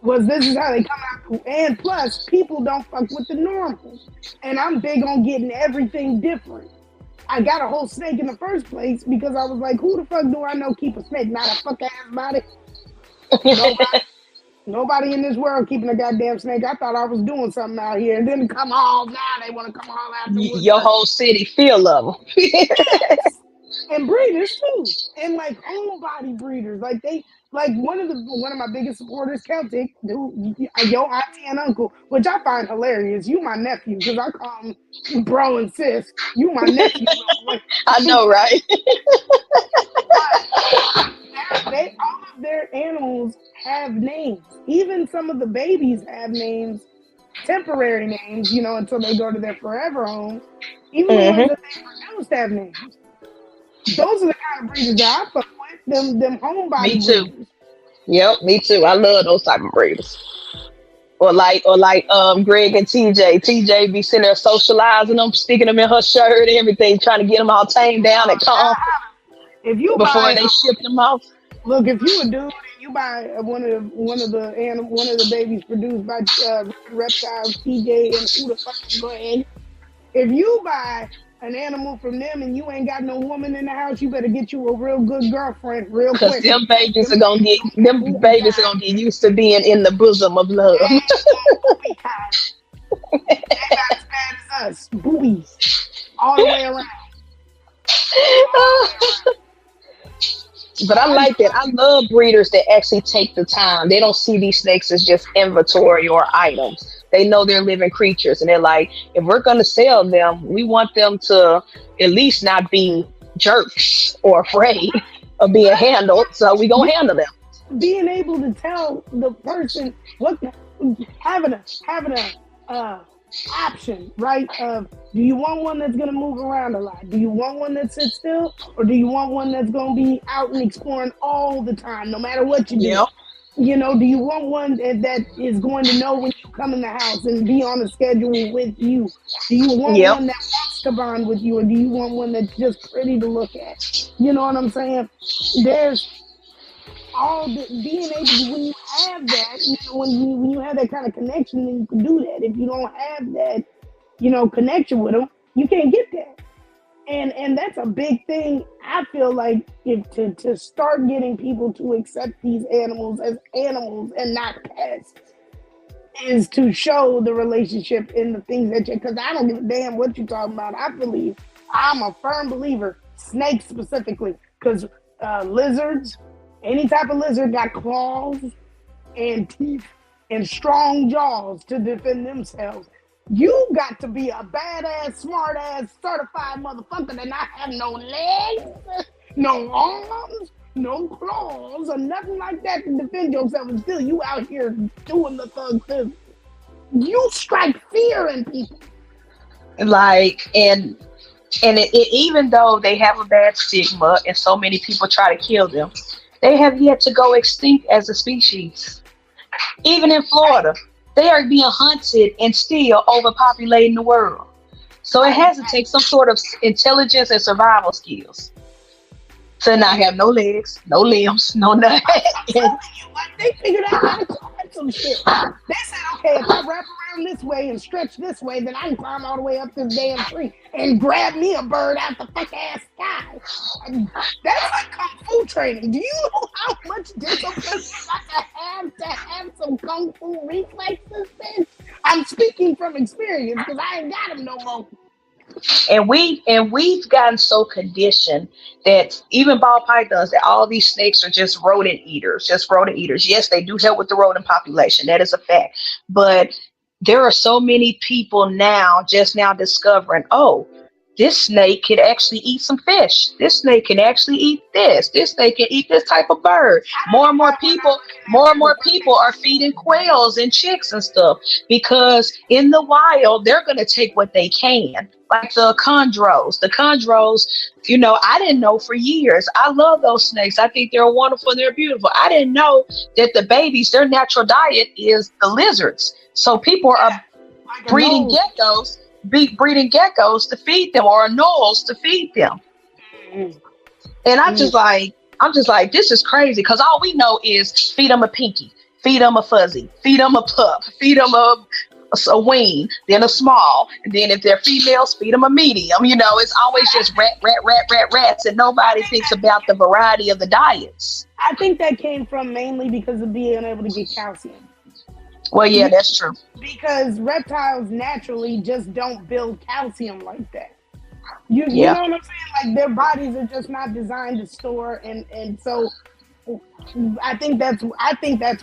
S1: Was this is how they come out. And plus, people don't fuck with the normal. And I'm big on getting everything different. I got a whole snake in the first place because I was like, who the fuck do I know keep a snake? Not a fuck ass body. Nobody in this world keeping a goddamn snake. I thought I was doing something out here. And then come all now they want to come all out the
S2: Your
S1: woodwork.
S2: whole city full of them.
S1: Yes. And breeders too. And like homebody breeders. Like they like one of my biggest supporters, Celtic, who your auntie and uncle, which I find hilarious. You my nephew, because I call him bro and sis. You my nephew, little boy.
S2: I know, right?
S1: They all of their animals have names. Even some of the babies have names, temporary names, you know, until they go to their forever homes. Even the ones that they produced have names. Those are the kind of breeders that I fuck with. Them
S2: Me
S1: homebody
S2: too.
S1: breeders.
S2: Yep, me too. I love those type of breeders. Or like Greg and TJ. TJ be sitting there socializing them, sticking them in her shirt and everything, trying to get them all tamed down and calm
S1: If you
S2: before
S1: buy
S2: they ship them off.
S1: look, if you a dude and you buy one of the babies produced by Creative Reptiles, TJ, and who the fuck is Greg, if you buy an animal from them and you ain't got no woman in the house, you better get you a real good girlfriend real
S2: Cause
S1: quick.
S2: them babies are gonna get used to being in the bosom of love.
S1: Booby kind. They not as bad as us. Boobies. All the way around.
S2: But I like that. I love breeders that actually take the time. They don't see these snakes as just inventory or items. They know they're living creatures, and they're like, if we're going to sell them, we want them to at least not be jerks or afraid of being handled. So we gonna handle them.
S1: Being able to tell the person what having a option, right? Of do you want one that's gonna move around a lot? Do you want one that sits still, or do you want one that's gonna be out and exploring all the time, no matter what you do?
S2: Yep.
S1: You know, do you want one that is going to know when you come in the house and be on a schedule with you? Do you want
S2: Yep.
S1: one that wants to bond with you, or do you want one that's just pretty to look at? You know what I'm saying? There's all the being able to, when you have that, you know, when you have that kind of connection, then you can do that. If you don't have that, you know, connection with them, you can't get that. And that's a big thing. I feel like if to start getting people to accept these animals as animals and not pests is to show the relationship in the things that you, because I don't give a damn what you're talking about. I'm a firm believer, snakes specifically, because lizards, any type of lizard got claws and teeth and strong jaws to defend themselves. You got to be a badass, smart ass, certified motherfucker that not have no legs, no arms, no claws, or nothing like that to defend yourself. And still, you out here doing the thug thing. You strike fear in people.
S2: Like and even though they have a bad stigma and so many people try to kill them, they have yet to go extinct as a species. Even in Florida, they are being hunted and still overpopulating the world. So it has to take some sort of intelligence and survival skills to not have no legs, no limbs, no nothing.
S1: They figured out how to climb some shit. They said, okay, if I wrap around this way and stretch this way, then I can climb all the way up this damn tree and grab me a bird out the fuck ass sky. That's like kung fu training. Do you know how much discipline I have to have some kung fu reflexes, bitch? I'm speaking from experience because I ain't got them no more.
S2: And we've gotten so conditioned that even ball pythons, that all these snakes are just rodent eaters, just rodent eaters. Yes, they do help with the rodent population. That is a fact. But there are so many people now just now discovering, oh, this snake can actually eat some fish. This snake can actually eat this. This snake can eat this type of bird. More and more people are feeding quails and chicks and stuff, because in the wild they're gonna take what they can. Like the chondros. The chondros, I didn't know for years. I love those snakes. I think they're wonderful and they're beautiful. I didn't know that the babies, their natural diet is the lizards. So people are breeding geckos to feed them, or anoles to feed them. And I'm just like, this is crazy, because all we know is feed them a pinky, feed them a fuzzy, feed them a pup, feed them a wing, then a small, and then if they're females, feed them a medium. It's always just rats, and nobody thinks about the variety of the diets.
S1: I think that came from mainly because of being able to get calcium.
S2: Well, yeah, that's true.
S1: Because reptiles naturally just don't build calcium like that. You know what I'm saying? Like, their bodies are just not designed to store, and so I think that's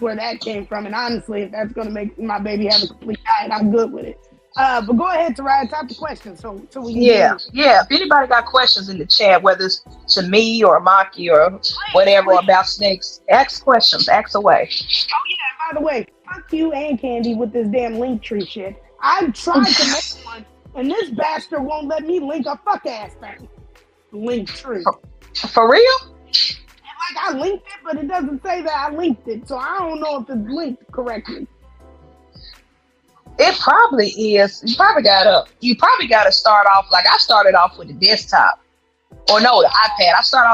S1: where that came from. And honestly, if that's gonna make my baby have a complete diet, I'm good with it. But go ahead, Taraya, type the question so we can
S2: If anybody got questions in the chat, whether it's to me or Maki or whatever about snakes, ask questions, ask away.
S1: Oh yeah, by the way, fuck you and Candy with this damn link tree shit. I've tried to make one, and this bastard won't let me link a fuck ass thing. Link tree.
S2: For real?
S1: Like, I linked it, but it doesn't say that I linked it, so I don't know if it's linked correctly.
S2: It probably is. You probably got to start off, like I started off with the desktop. Or no, the iPad. I start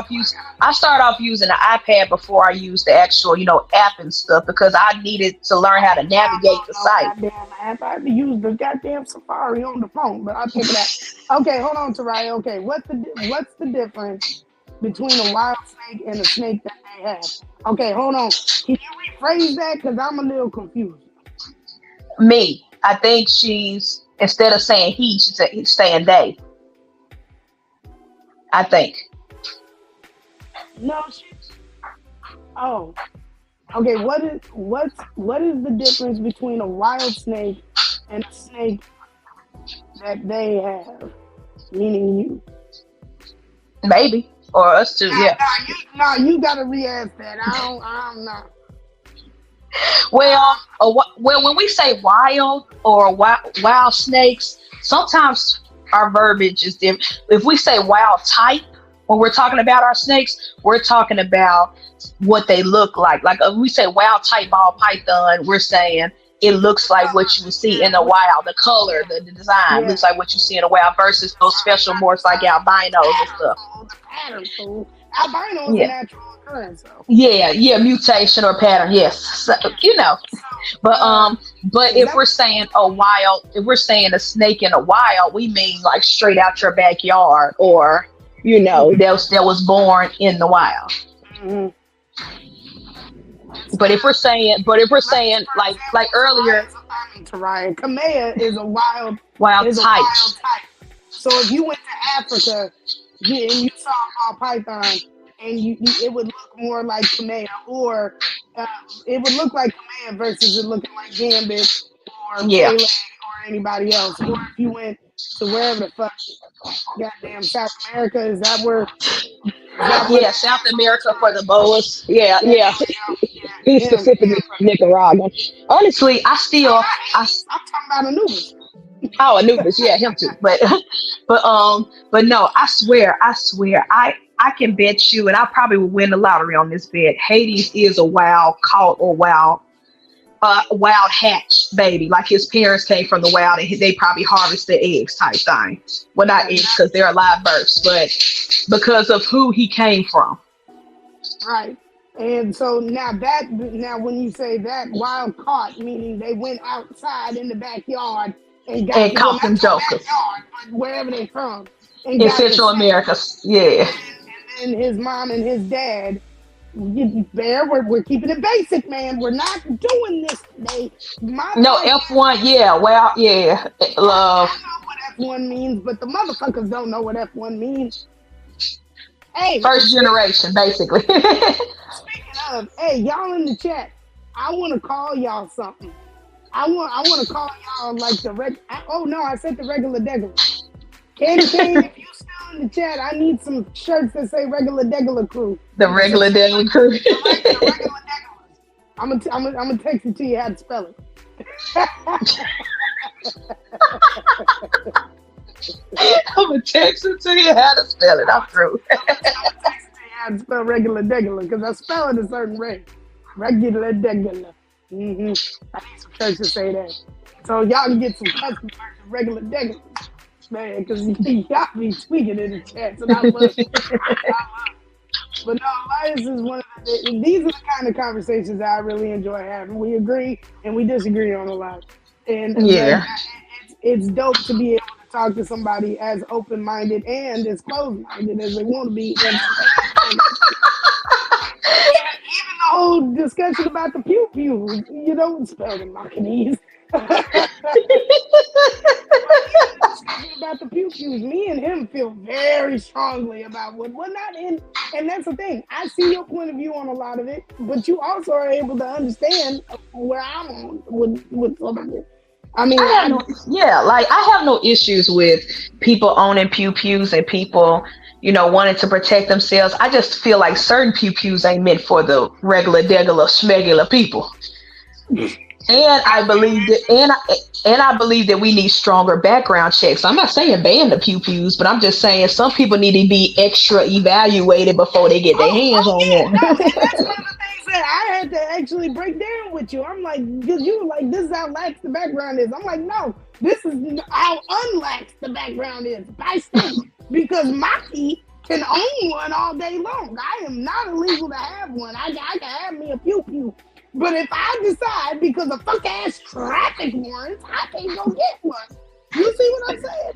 S2: off using the iPad before I used the actual, app and stuff, because I needed to learn how to navigate the site.
S1: Goddamn app. I had to use the goddamn Safari on the phone, but I'll take that. Okay, hold on, Taraya. Okay, what's the difference between a wild snake and a snake that they have? Okay, hold on. Can you rephrase that? Because I'm a little confused.
S2: Me. I think she's, instead of saying he, she's saying they. I think.
S1: No, oh. Okay, what is the difference between a wild snake and a snake that they have? Meaning you.
S2: Maybe. Or us too, yeah.
S1: You gotta re-ask that. I don't know.
S2: Well, when we say wild or wild snakes, sometimes our verbiage is different. If we say wild type, when we're talking about our snakes, we're talking about what they look like. Like if we say wild type ball python, we're saying it looks like what you would see in the wild. The color, the design looks like what you see in the wild, versus those special morphs like albinos and stuff.
S1: The pattern, so albino is a natural occurrence. So.
S2: Yeah, mutation or pattern, yes. So, but if we're saying a snake in a wild, we mean like straight out your backyard, or that was born in the wild. Mm-hmm. But if we're saying like earlier,
S1: Taraya, Kamea is a wild
S2: type.
S1: So if you went to Africa and you saw a python, and it would look more like Kamea, or it would look like Kamea versus it looking like Gambit or Pele or anybody else. Or if you went to wherever the fuck, goddamn South America, is that where?
S2: South America for the boas. Yeah. He's specifically from Nicaragua. Honestly, I'm talking
S1: about Anubis.
S2: Oh, Anubis, yeah, him too. But no, I swear, I can bet you, and I probably would win the lottery on this bet. Hades is a wild caught or wild hatch baby. Like his parents came from the wild, and they probably harvested eggs type thing. Well, not eggs because they're alive births, but because of who he came from.
S1: Right. And so now when you say that, wild caught, meaning they went outside in the backyard and
S2: caught them jokers.
S1: Wherever they're from.
S2: In Central America, yeah.
S1: And his mom and his dad, we're keeping it basic, man. We're not doing this today.
S2: F1, yeah. Well, yeah. Love.
S1: I know what F1 means, but the motherfuckers don't know what F1 means. Hey,
S2: First generation, basically.
S1: speaking of, hey, y'all in the chat, I want to call y'all something. I want to call y'all like I said the regular degular. Candy Cane, if you still in the chat, I need some shirts that say regular degular crew.
S2: The regular degular crew.
S1: The regular degular. I'm gonna text it to you how to spell it.
S2: I'm gonna text it to you how to spell it. I'm through.
S1: I'm gonna text it to you how to spell regular degular because I spell it a certain way. Regular degular. I need some shirts to say that. So y'all can get some custom shirts of regular degular. Man, because y'all be tweaking in the chat, and I love it. But no, Elias is one of these are the kind of conversations that I really enjoy having. We agree and we disagree on a lot. And it's dope to be able to talk to somebody as open-minded and as closed-minded as they want to be. And even the whole discussion about the pew-pew, you don't spell the Macanese. About the pew-pews, me and him feel very strongly about what not in, and that's the thing. I see your point of view on a lot of it, but you also are able to understand where I'm on with some of it. I mean,
S2: I have no issues with people owning pew-pews and people, wanting to protect themselves. I just feel like certain pew-pews ain't meant for the regular, degular, schmegular people. And I believe that we need stronger background checks. I'm not saying ban the pew-pews, but I'm just saying some people need to be extra evaluated before they get their hands on one.
S1: That's one of the things that I had to actually break down with you. I'm like, because you were like, this is how lax the background is. I'm like, no, this is how unlax the background is by state. Because Maki can own one all day long. I am not illegal to have one. I can have me a pew-pew. But if I decide because of fuck-ass traffic warrants, I can't go get one. You see what I'm saying?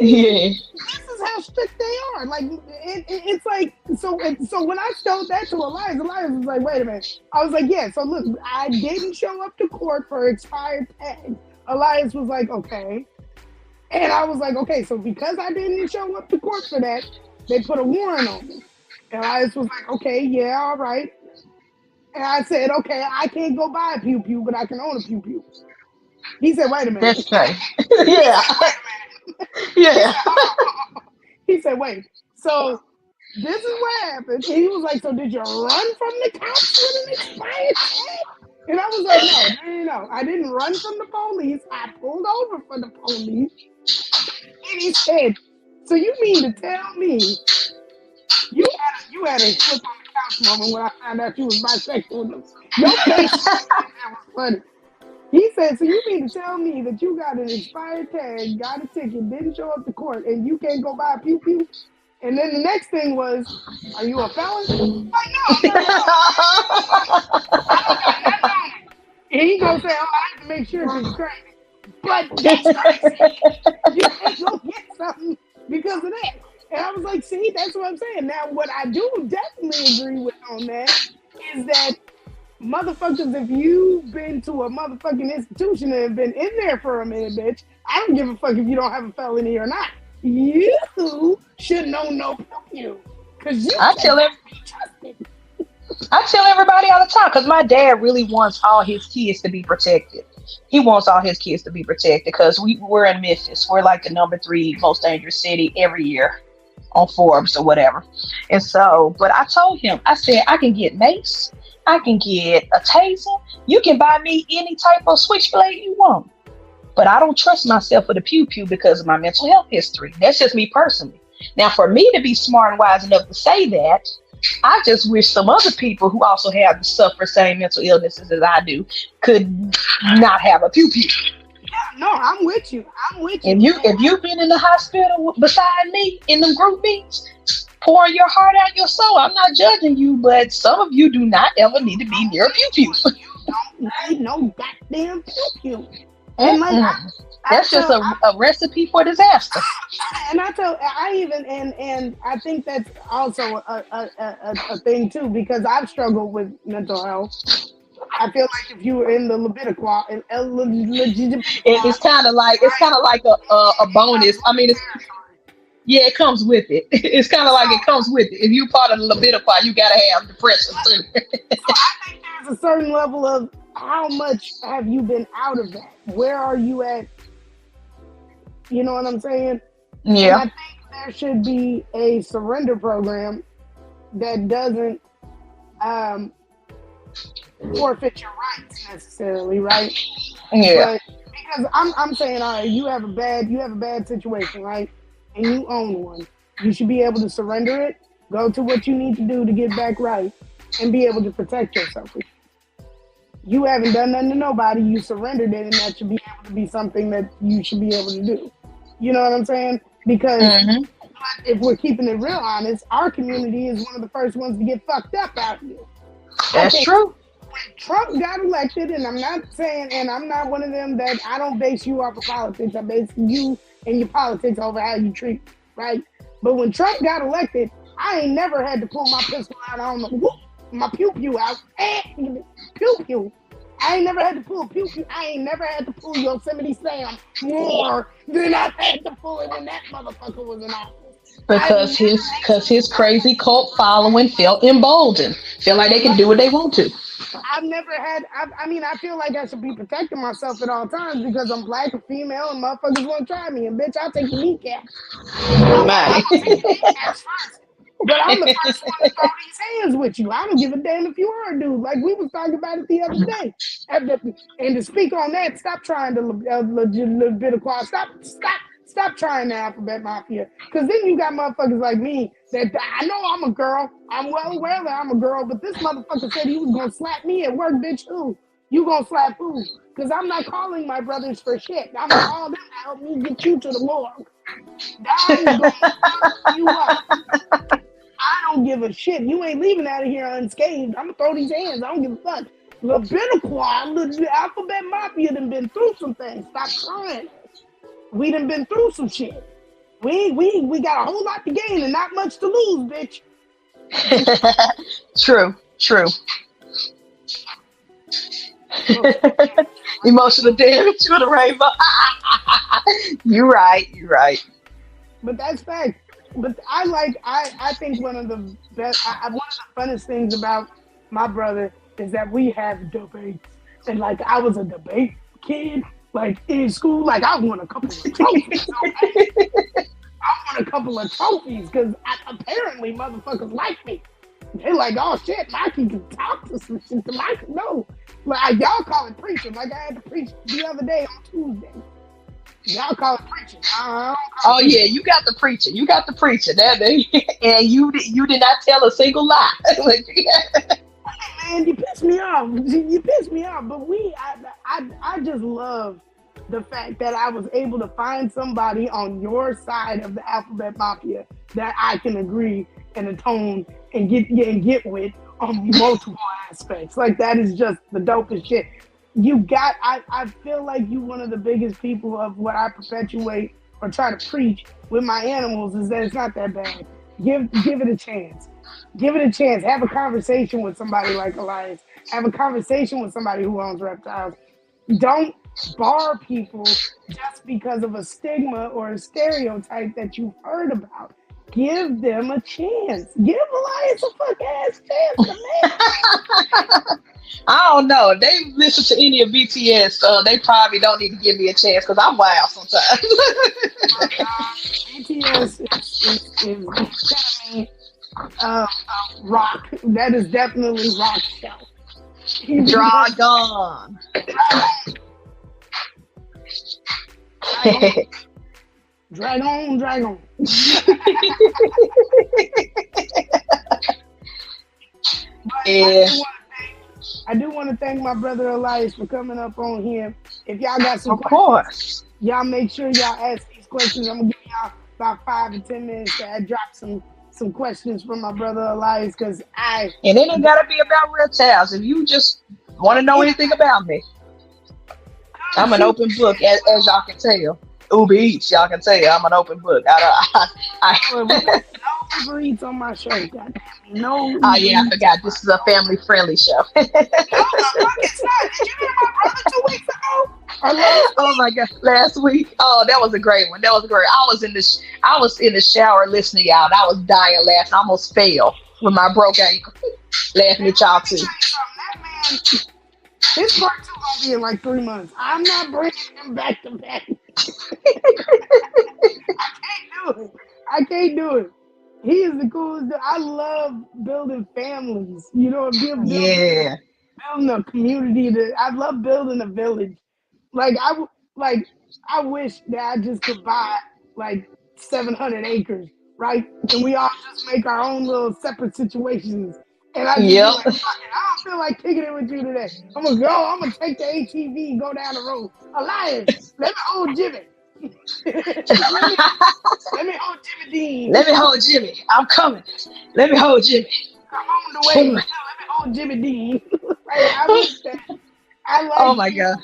S1: This is how strict they are. Like, it's like, so when I told that to Elias was like, wait a minute. I was like, yeah, so look, I didn't show up to court for expired tag. Elias was like, okay. And I was like, okay, so because I didn't show up to court for that, they put a warrant on me. And Elias was like, okay, yeah, all right. And I said, okay, I can't go buy a pew-pew, but I can own a pew-pew. He said, wait a minute.
S2: That's right. Yeah. Yeah.
S1: He said, wait. So this is what happened. He was like, so did you run from the cops with an expired tag? And I was like, no. I didn't run from the police. I pulled over for the police. And he said, so you mean to tell me you had a flip on the couch moment when I found out you was bisexual? Your face that was funny. He said, so you mean to tell me that you got an expired tag, got a ticket, didn't show up to court, and you can't go buy a pew-pew? And then the next thing was, are you a felon? I'm like, no. I don't got nothing on it. And he gonna say, oh, I have to make sure because it's crazy. But that's crazy. You can't go get something because of that. And I was like, see, that's what I'm saying. Now, what I do definitely agree with on that is that motherfuckers, if you've been to a motherfucking institution and been in there for a minute, bitch, I don't give a fuck if you don't have a felony or not. You should know no you. Because you
S2: I tell everybody all the time, because my dad really wants all his kids to be protected. He wants all his kids to be protected because we're in Memphis. We're like the number 3 most dangerous city every year on Forbes or whatever. And so, but I told him, I said, I can get mace. I can get a taser. You can buy me any type of switchblade you want. But I don't trust myself with a pew-pew because of my mental health history. That's just me personally. Now, for me to be smart and wise enough to say that, I just wish some other people who also have suffer same mental illnesses as I do could not have a pew-pew.
S1: Yeah, no, I'm with you.
S2: If you've been in the hospital beside me in them group meetings, pouring your heart out, your soul, I'm not judging you, but some of you do not ever need to be near a pew-pew.
S1: You don't need no goddamn pew-pew. And like,
S2: that's just a recipe for disaster.
S1: And I think that's also a thing too, because I've struggled with mental health. I feel like if you were in the Leviticus,
S2: It's kind of like a bonus. I mean, yeah, it comes with it. It's kind of like it comes with it. If you part of the Leviticus, you gotta have depression too.
S1: I think there's a certain level of how much have you been out of that? Where are you at? You know what I'm saying?
S2: Yeah.
S1: And I think there should be a surrender program that doesn't forfeit your rights necessarily, right?
S2: Yeah.
S1: But because I'm saying, all right, you have a bad situation, right? And you own one. You should be able to surrender it, go to what you need to do to get back right, and be able to protect yourself. You haven't done nothing to nobody, you surrendered it, and that should be able to be something that you should be able to do. You know what I'm saying? Because if we're keeping it real honest, our community is one of the first ones to get fucked up out here.
S2: That's true.
S1: When Trump got elected, and I'm not saying, and I'm not one of them that I don't base you off of politics, I base you and your politics over how you treat me, right? But when Trump got elected, I ain't never had to pull my pistol out, I don't know, my pew-pew out, pew-pew. I ain't never had to pull pew-pew. I ain't never had to pull Yosemite Sam more than I had to pull it when that motherfucker was in office.
S2: Because his crazy cult following felt emboldened, feel like they can do what they want to.
S1: I've never had. I mean, I feel like I should be protecting myself at all times because I'm black and female, and motherfuckers want to try me. And bitch, I'll take the kneecaps.
S2: Man.
S1: But I'm the first one to throw these hands with you. I don't give a damn if you are a dude. Like we was talking about it the other day. And to speak on that, stop trying to Leviticus. Stop trying the alphabet mafia. Because then you got motherfuckers like me that I know I'm a girl. I'm well aware that I'm a girl, but this motherfucker said he was going to slap me at work, bitch. Who? You going to slap who? Because I'm not calling my brothers for shit. I'm going to call them to help me get you to the morgue. That is going to fuck you up. I don't give a shit. You ain't leaving out of here unscathed. I'm going to throw these hands. I don't give a fuck. Leviticus, the alphabet mafia done been through some things. Stop trying. We done been through some shit. We got a whole lot to gain and not much to lose, bitch.
S2: True. Emotional damage to the rainbow. You're right.
S1: But that's fact. But I think one of the best, one of the funnest things about my brother is that we have debates. And like I was a debate kid, like in school, like I won a couple of trophies. Because apparently motherfuckers like me. They like, oh shit, Mikey can talk to some shit. Mikey, no. Like y'all call it preaching. Like I had to preach the other day on Tuesday. Y'all call it preaching.
S2: Yeah, you got the preaching. And you did not tell a single lie.
S1: Man, you pissed me off. But I just love the fact that I was able to find somebody on your side of the alphabet mafia that I can agree and atone and get with on multiple aspects. Like that is just the dopest shit. I feel like you one of the biggest people of what I perpetuate or try to preach with my animals is that it's not that bad. Give it a chance. Give it a chance. Have a conversation with somebody like Elias. Have a conversation with somebody who owns reptiles. Don't bar people just because of a stigma or a stereotype that you've heard about. Give them a chance. Give Elias a fuck-ass chance, man.
S2: I don't know. If they listen to any of BTS, they probably don't need to give me a chance because I'm wild sometimes.
S1: BTS is rock. That is definitely rock show.
S2: Dragon.
S1: Dragon.
S2: Yeah.
S1: I do want to thank my brother Elias for coming up on here. If y'all got some
S2: questions,
S1: y'all make sure y'all ask these questions. I'm gonna give y'all about 5 to 10 minutes to drop some questions from my brother Elias and it
S2: ain't gotta be about reptiles. If you just want to know anything about me, I'm an open book, as y'all can tell. Uber Eats, y'all can tell I'm an open book.
S1: Uber Eats on my show. Goddamn, no.
S2: Oh yeah, I forgot. This is a family-friendly show.
S1: No, the fuck it's not. Did you hear my brother 2 weeks ago? Or last week?
S2: Oh my god, last week. Oh, that was a great one. That was great. I was in the shower listening to y'all, and I was dying laughing. I almost fell with my broke ankle, laughing at y'all too.
S1: That man, his part 2 gonna be in like 3 months. I'm not bringing him back to back. I can't do it. He is the coolest dude. I love building families. You know, building a community. I love building a village. Like I wish that I just could buy like 700 acres, right? And we all just make our own little separate situations. And I just be like, fuck it, I don't feel like kicking it with you today. I'm gonna take the ATV and go down the road. Elias, let me hold Jimmy. let me hold Jimmy Dean.
S2: Let me hold Jimmy. I'm coming. Let me hold Jimmy.
S1: I'm on the way. Let me hold Jimmy Dean. I wish that. I like.
S2: Oh my god.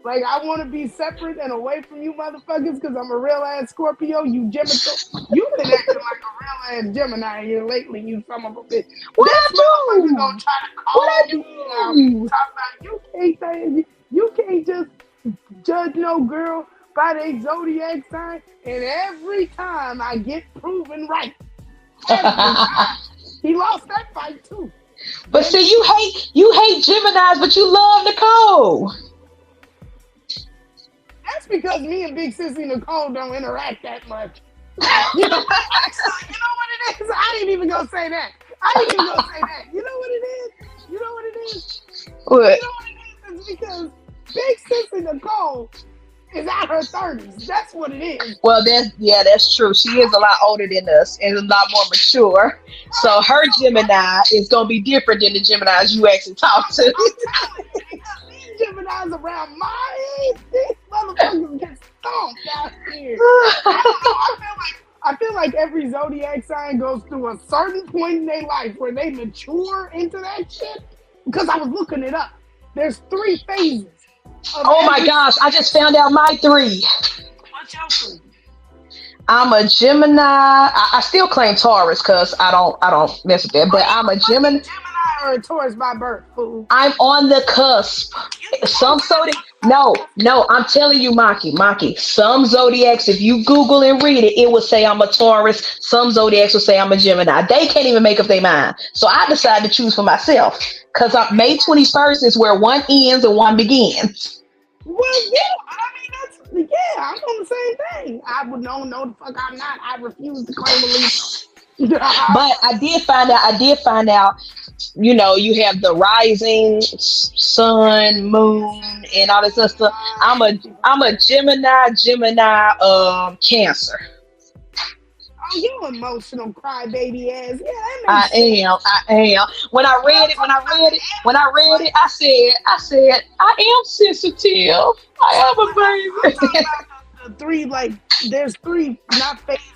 S1: Like I want to be separate and away from you motherfuckers because I'm a real ass Scorpio. You Gemini. You've been acting like a real ass Gemini here lately. You son of a bitch.
S2: What I do?
S1: Gonna try to call you out. Talk about you can't just judge no girl by their zodiac sign, and every time I get proven right. He lost that fight too.
S2: But see, you hate Geminis, but you love Nicole.
S1: That's because me and Big Sissy Nicole don't interact that much. You know what it is? I ain't even gonna say that. You know what it is?
S2: What?
S1: You know what it is? It's because Big Sissy Nicole is at her 30s. That's what it is.
S2: Well, that's true. She is a lot older than us and a lot more mature. So her Gemini is gonna be different than the Geminis you actually talk to.
S1: I'm telling you, because these Geminis around my age, these motherfuckers get stomped out here. I feel like every zodiac sign goes through a certain point in their life where they mature into that shit. Because I was looking it up. There's 3 phases. Oh
S2: my gosh, I just found out my 3.
S1: What's your 3?
S2: I'm a Gemini. I still claim Taurus because I don't mess with that. But I'm a Gemini.
S1: Gemini or a Taurus by birth, fool.
S2: I'm on the cusp. Some zodiac. No, I'm telling you, Maki. Some zodiacs, if you Google and read it, it will say I'm a Taurus. Some zodiacs will say I'm a Gemini. They can't even make up their mind. So I decided to choose for myself because May 21st is where one ends and one begins.
S1: Well, yeah, I mean I'm on the same thing. I would no the fuck I'm not. I refuse to claim allegiance.
S2: But I did find out. You know, you have the rising sun, moon, and all this other stuff. I'm a Gemini, Cancer.
S1: Oh, you emotional crybaby ass. Yeah,
S2: I am. When I read it, I said, I am sensitive. I am a baby.
S1: The 3, there's 3, not phases.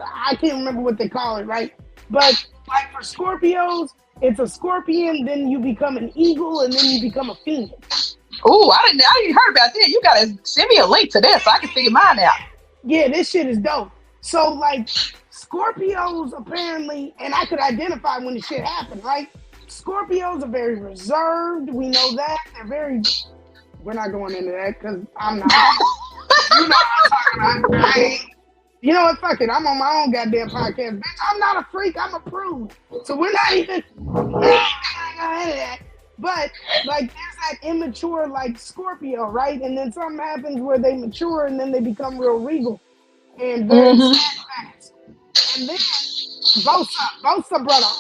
S1: I can't remember what they call it, right? But like for Scorpios, it's a scorpion, then you become an eagle, and then you become a phoenix.
S2: Ooh, I didn't heard about that. You gotta send me a link to that so I can figure mine out.
S1: Yeah, this shit is dope. So like Scorpios apparently, and I could identify when the shit happened, right? Scorpios are very reserved. We know that. We're not going into that because I'm not. You know what I'm talking about. You know what? Fuck it. I'm on my own goddamn podcast. Bitch, I'm not a freak. I'm a prude. So we're not even into that. But, there's that immature, Scorpio, right? And then something happens where they mature and then they become real regal and very steadfast. And then, Bosa, brother.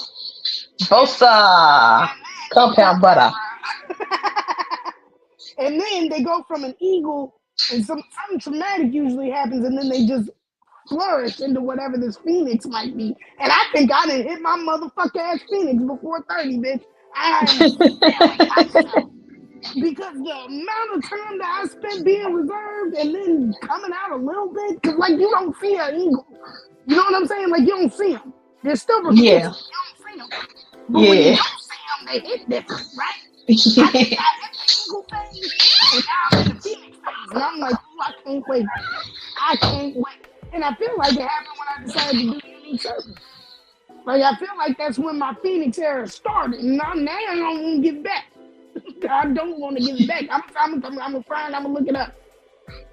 S2: Bosa. Compound butter.
S1: And then they go from an eagle and something traumatic usually happens and then they just flourish into whatever this phoenix might be. And I think I done hit my motherfucking ass phoenix before 30, bitch. Because the amount of time that I spent being reserved and then coming out a little bit, because you don't see an eagle. You know what I'm saying? You don't see them. They're still recruiting. Yeah. You don't see them. But when you don't see them, they hit different, right? I hit the eagle phase and now I'm in the phoenix phase. And I'm like, ooh, I can't wait. And I feel like it happened when I decided to do do service. Like, I feel like that's when my Phoenix era started, and now I don't want to give it back. I don't want to give it back. I'm gonna find. I'm gonna look it up.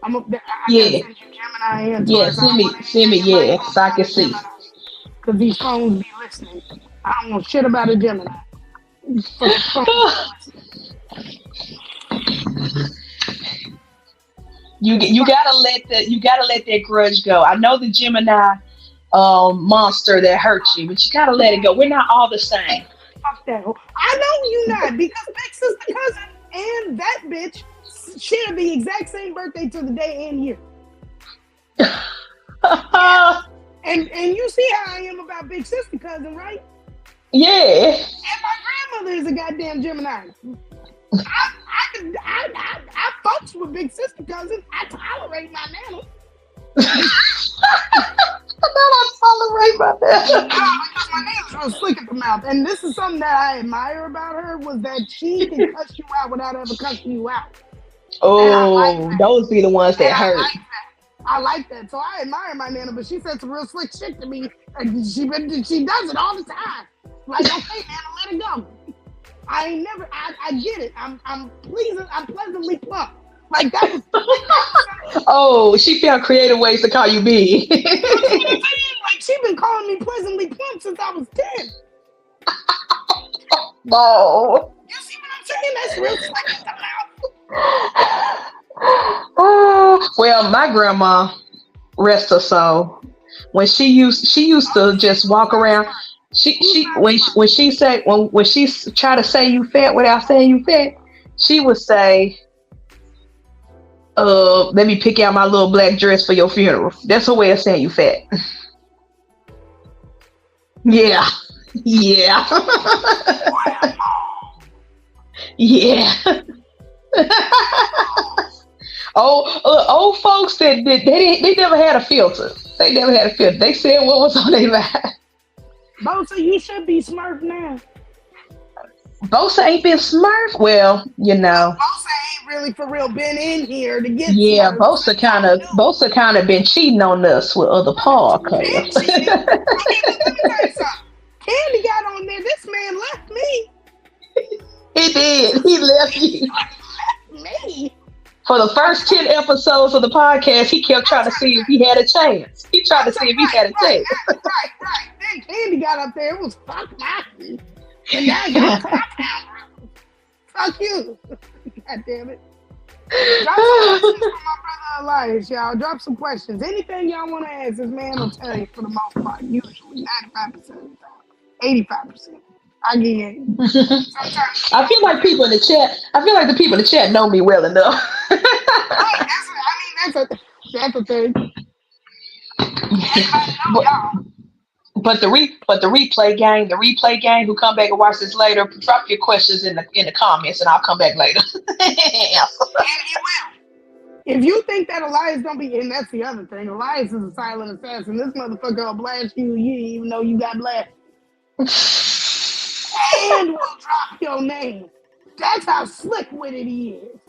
S1: I gotta send you Gemini and
S2: Yeah,
S1: Taurus.
S2: send me, yeah, so I can see.
S1: Because these phones be listening. I don't know shit about a Gemini.
S2: You gotta let that grudge go. I know the Gemini monster that hurt you, but you gotta let it go. We're not all the same.
S1: Fuck that. I know you not, because big sister cousin and that bitch share the exact same birthday to the day and year. and you see how I am about big sister cousin, right?
S2: Yeah.
S1: And my grandmother is a goddamn Gemini. I fucks with big sister cousin. I tolerate my nana.
S2: I tolerate my nana.
S1: Because my nana's real slick at the mouth. And this is something that I admire about her, was that she can cuss you out without ever cussing you out.
S2: Oh, those be the ones that hurt.
S1: I like that. So I admire my nana, but she said some real slick shit to me. And she does it all the time. Like, okay, nana, let it go. I get it. I'm pleasantly plump. Like, that was.
S2: Oh, she found creative ways to call you B.
S1: Like, she been calling me pleasantly plump since I was 10.
S2: No.
S1: You see what I'm saying? That's real slick at the
S2: mouth. Well, my grandma, rest her soul, when she used to just walk around. When she try to say you fat without saying you fat, she would say, let me pick out my little black dress for your funeral. That's her way of saying you fat. Yeah. Yeah. Yeah. Old folks that they never had a filter. They never had a filter. They said what was on their mind.
S1: Bosa, you should be Smurf now.
S2: Bosa ain't been Smurf. Well, you know.
S1: Bosa ain't really for real been in here to get.
S2: Yeah,
S1: Smurf.
S2: Bosa kind of been cheating on us with other podcasts.
S1: Okay, let me tell you something. Candy got on there. This man left me.
S2: He did. He left you.
S1: Left me.
S2: For the first 10 episodes of the podcast, he kept trying to see if he had a chance. He tried to see if he had a chance.
S1: Right. Then Candy got up there. It was fuck my. And now you're fuck you. God damn it. Drop some questions for my brother Elias, y'all. Drop some questions. Anything y'all want to ask, this man will tell you for the most part. Usually 95% of the time. 85%. I get it.
S2: I feel like people in the chat. I feel like the people in the chat know me well enough.
S1: That's a thing.
S2: But the replay gang who come back and watch this later, drop your questions in the comments and I'll come back later.
S1: And he will. If you think that Elias don't be, and that's the other thing, Elias is a silent assassin. This motherfucker will blast you, you didn't even know you got blasted. And will drop your name. That's how slick with it he is.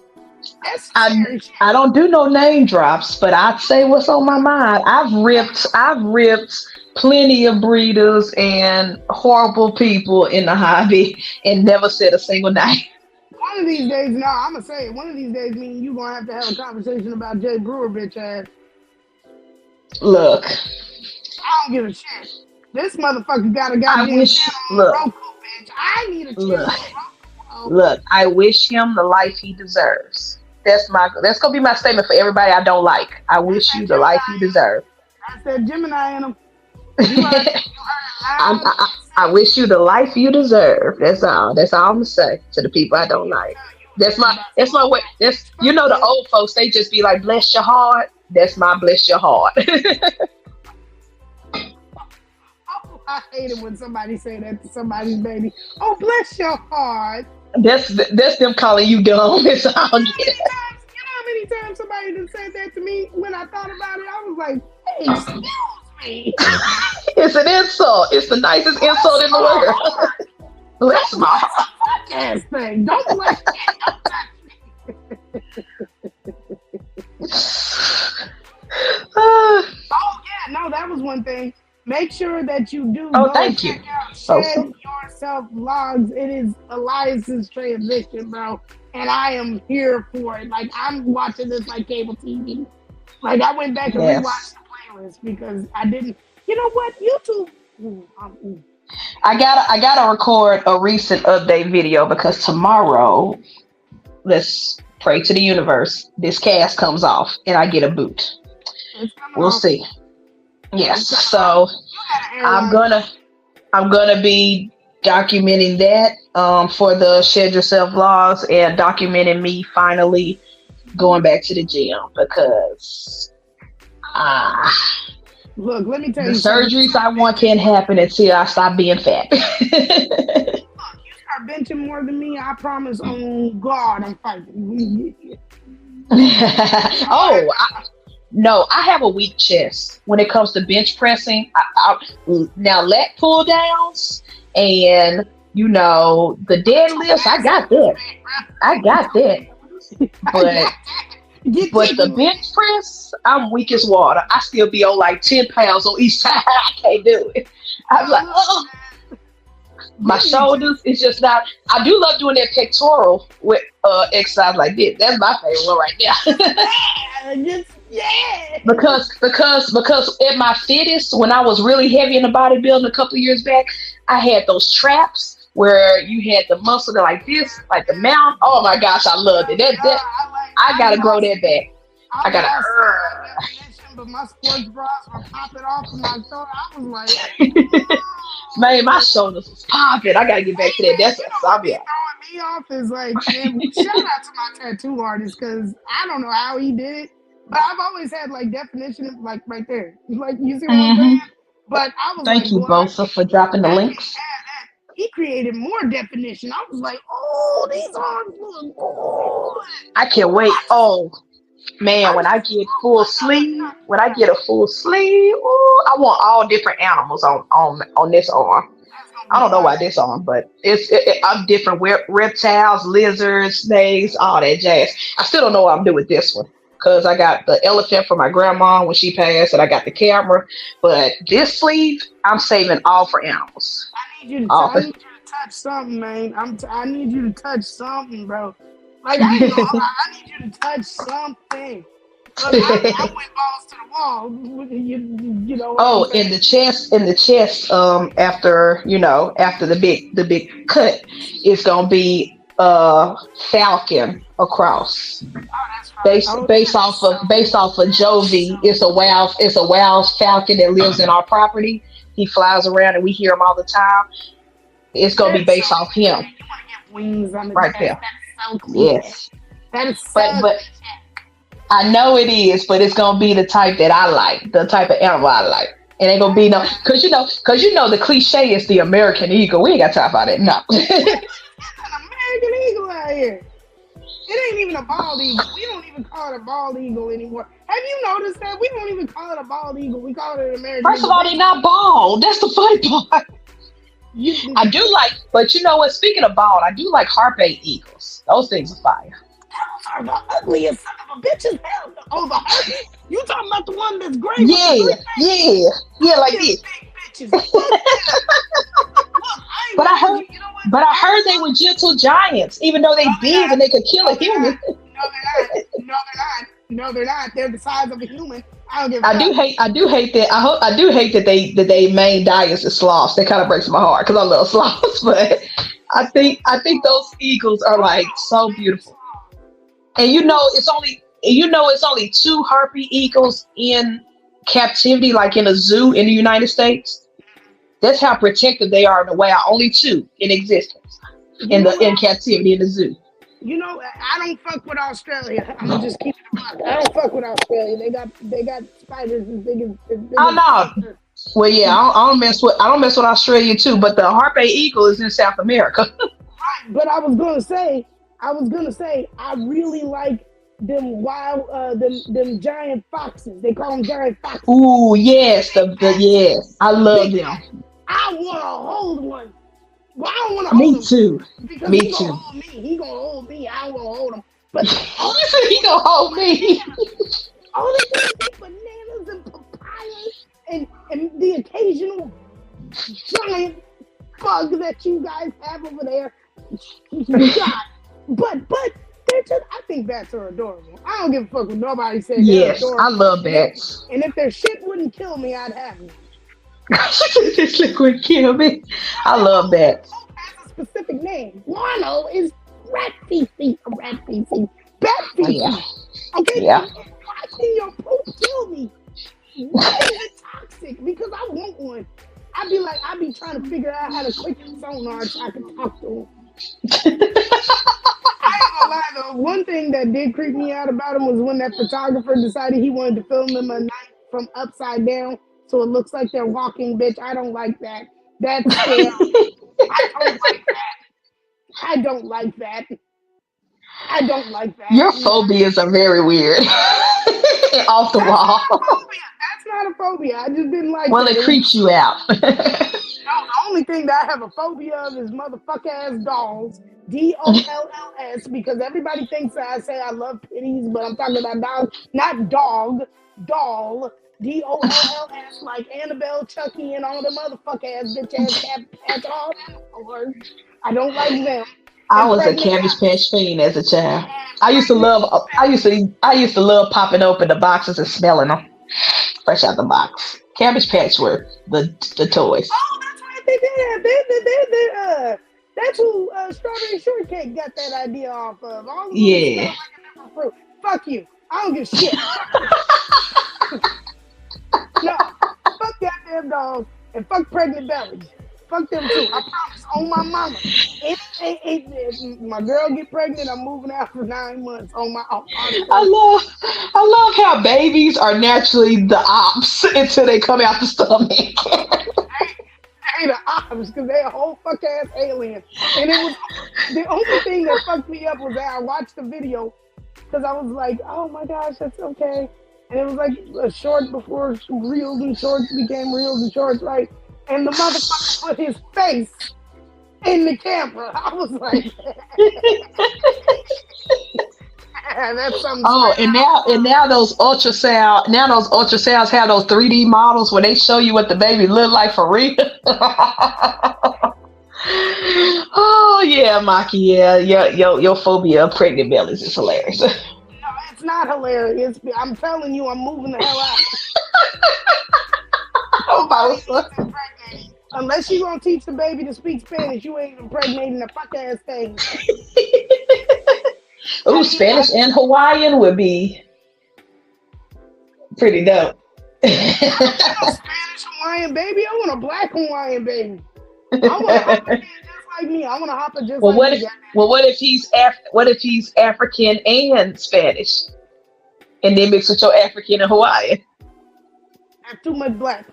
S2: I don't do no name drops, but I'd say what's on my mind. I've ripped plenty of breeders and horrible people in the hobby and never said a single name.
S1: One of these days, I'm gonna say it. One of these days, me and you gonna have to have a conversation about Jay Brewer, bitch ass.
S2: Look,
S1: I don't give a shit. This motherfucker got a goddamn Roku, bitch. I need a channel.
S2: Look, I wish him the life he deserves. That's gonna be my statement for everybody I don't like. I wish you the life you deserve.
S1: I said Gemini in him.
S2: I wish you the life you deserve. That's all I'm gonna say to the people I don't like. That's my way. That's, you know, the old folks, they just be like, bless your heart. That's my bless your heart.
S1: I hate it when somebody say that to somebody's baby. Oh, bless your heart.
S2: That's them calling you dumb. It's all good.
S1: You know how many times somebody just said that to me when I thought about it? I was like, hey, excuse me.
S2: It's an insult. It's the nicest insult in the world. Bless my heart.
S1: Fuck ass thing. Don't bless me. Don't touch me. Oh yeah, no, that was one thing. Make make sure that you do
S2: Oh,
S1: go
S2: thank you.
S1: check out
S2: So
S1: Shed Yourself Vlogs. It is Elias's transition, bro, and I am here for it. Like, I'm watching this like cable TV. Like, I went back and rewatched the playlist because I didn't. You know what? YouTube.
S2: I gotta record a recent update video because tomorrow, let's pray to the universe, this cast comes off and I get a boot. We'll see. Yes. So I'm gonna be documenting that for the Shed Yourself vlogs and documenting me finally going back to the gym because
S1: look, let me tell
S2: the
S1: you
S2: surgeries I want can't happen until I stop being fat.
S1: Look, you start benching more than me, I promise on God I'm fighting.
S2: No, I have a weak chest when it comes to bench pressing. Now lat pull downs and the deadlifts, I got that. But the bench press, I'm weak as water. I still be on like 10 pounds on each side. I can't do it. I'm like, oh. My shoulders is just not. I do love doing that pectoral with exercise like this. That's my favorite one right now. Because at my fittest, when I was really heavy in the bodybuilding a couple of years back, I had those traps where you had the muscle like this, like the mount. Oh my gosh, I loved it. I gotta grow that back. I gotta.
S1: But my sports bras were popping off of my shoulder. I was like,
S2: man, my shoulders was popping. I gotta get back to that. That's what
S1: throwing me off is like, man, shout out to my tattoo artist because I don't know how he did it, but I've always had like definition like right there. Like, you see what I'm saying? But I was
S2: thank you, Bosa, for dropping the links.
S1: He created more definition. I was like, oh, these arms look good.
S2: I can't wait. Oh. Man, when I get a full sleeve, ooh, I want all different animals on this arm. I don't know why this arm, but I'm different reptiles, lizards, snakes, all that jazz. I still don't know what I'm doing with this one because I got the elephant from my grandma when she passed, and I got the camera. But this sleeve, I'm saving all for animals.
S1: I need you to touch something, man. I need you to touch something, bro. Like, I need you to touch something. Look, I went balls to the wall. You know.
S2: Oh, in the chest. After the big cut, it's gonna be falcon across. Oh, that's right. Based off of Jovi. It's a wild falcon that lives in our property. He flies around and we hear him all the time. It's gonna be based off him.
S1: You want to get wings on the
S2: right
S1: chest.
S2: there.
S1: So cool.
S2: Yes.
S1: That is so
S2: but I know it is, but it's gonna be the type that I like, the type of animal I like. It ain't gonna be no, cause you know the cliche is the American eagle. We ain't got time for that. No.
S1: It's an American eagle out here. It ain't even a bald eagle. We don't even call it a bald eagle anymore. Have you noticed that? We don't even call it a bald eagle. We call it an American eagle.
S2: First of all, they're not bald. That's the funny part. I do like, but you know what? Speaking of bald, I do like harpy eagles. Those things are fire.
S1: Those are the ugliest son of a bitches. Hell, oh, the harpy? You talking about the one that's gray?
S2: Yeah, like this.
S1: Big bitches.
S2: But I heard they were gentle giants, even though they big and they could kill a human.
S1: No, they're not. They're the size of a human. I
S2: do hate that. I do hate that they main diet is sloths. That kind of breaks my heart because I love sloths. But I think those eagles are like so beautiful. And it's only 2 harpy eagles in captivity, like in a zoo in the United States. That's how protected they are in the wild. Only 2 in existence in captivity in the zoo.
S1: You know, I don't fuck with Australia. I'm gonna just keep it a buck. I don't fuck with Australia. They got spiders as big as
S2: oh no. Well, yeah, I don't mess with Australia too. But the harpy eagle is in South America.
S1: Right, but I was gonna say, I really like them wild, them giant foxes. They call them giant foxes.
S2: Ooh, yes, yes, I love them.
S1: I wanna hold one. Well, I don't want to hold him. Me too. Because he gonna hold me. He gonna hold me. I don't want to hold him. But
S2: he gonna hold me.
S1: All they do is eat bananas and papayas, and the occasional giant bug that you guys have over there. God. But they're just, I think bats are adorable. I don't give a fuck what nobody said.
S2: Yes,
S1: adorable.
S2: I love bats.
S1: And if their shit wouldn't kill me, I'd have them.
S2: This liquid kill me. I love bats.
S1: Poop has a specific name. Guano is rat feces. Rat feces. Bat feces.
S2: Yeah.
S1: Okay?
S2: Yeah.
S1: Watching your poop kill me. Why is it toxic? Because I want one. I'd be trying to figure out how to click his sonar so I can talk to him. I ain't gonna lie though, one thing that did creep me out about him was when that photographer decided he wanted to film them a night from upside down so it looks like they're walking, bitch. I don't like that. That's scary. I don't like that. I don't like that. I don't like that.
S2: Your phobias are very weird. Off the wall.
S1: That's not a phobia. I just didn't like
S2: well,
S1: that.
S2: It creeps you out.
S1: No, the only thing that I have a phobia of is motherfucker ass dolls. DOLLS, because everybody thinks that I say I love kitties, but I'm talking about dogs, not dog, doll. DOLLS, like Annabelle, Chucky, and all the motherfucker ass bitch ass cats, all them. I don't like them.
S2: I was a Cabbage Patch fiend as a child. I used to love popping open the boxes and smelling them fresh out the box. Cabbage Patch were the toys.
S1: Oh, that's right, they did. That's who Strawberry Shortcake got that idea off of. All of
S2: yeah.
S1: Like a different fruit. Fuck you. I don't give a shit. No, fuck goddamn dogs and fuck pregnant bellies. Fuck them too. I promise. On my mama. If my girl get pregnant, I'm moving out for 9 months.
S2: I love how babies are naturally the ops until they come out the stomach.
S1: They the ops because they a whole fuck ass alien. And it was the only thing that fucked me up was that I watched the video because I was like, oh my gosh, that's okay. And it was like a short before reels and shorts became reels and shorts, right? And the motherfucker put his face in the camera. I was like, that's something.
S2: Oh, and now those ultrasounds have those 3D models where they show you what the baby look like for real. Oh yeah, Maki, yeah, your phobia of pregnant bellies is hilarious.
S1: No, it's not hilarious. I'm telling you, I'm moving the hell out. Unless you're gonna teach the baby to speak Spanish, you ain't impregnating a fuck ass thing.
S2: Ooh, Spanish and Hawaiian would be pretty dope.
S1: Spanish Hawaiian baby. I want a black Hawaiian baby. I want a hopper just like me. I want a hopper just like me.
S2: What if he's African and Spanish, and then mix with your African and Hawaiian?
S1: That's too much black.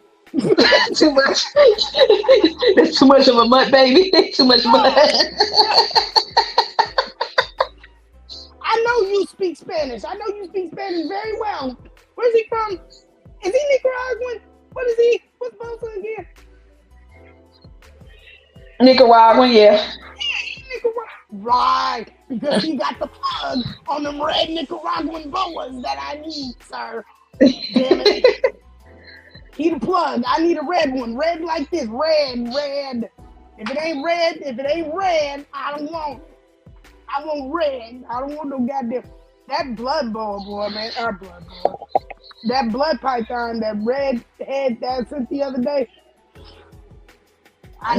S2: Too much. That's too much of a mutt, baby. Too much mutt.
S1: I know you speak Spanish. I know you speak Spanish very well. Where's he from? Is he Nicaraguan? What is he? What's Bosa again?
S2: Nicaraguan, yeah.
S1: Yeah, he's Nicaraguan. Right. Because he got the plug on them red Nicaraguan boas that I need, sir. Damn it. He the plug. I need a red one. Red like this. Red. If it ain't red, I don't want it. I want red. I don't want no goddamn. That blood boa, man. Our blood boa. That blood python, that red head that I sent the other day. I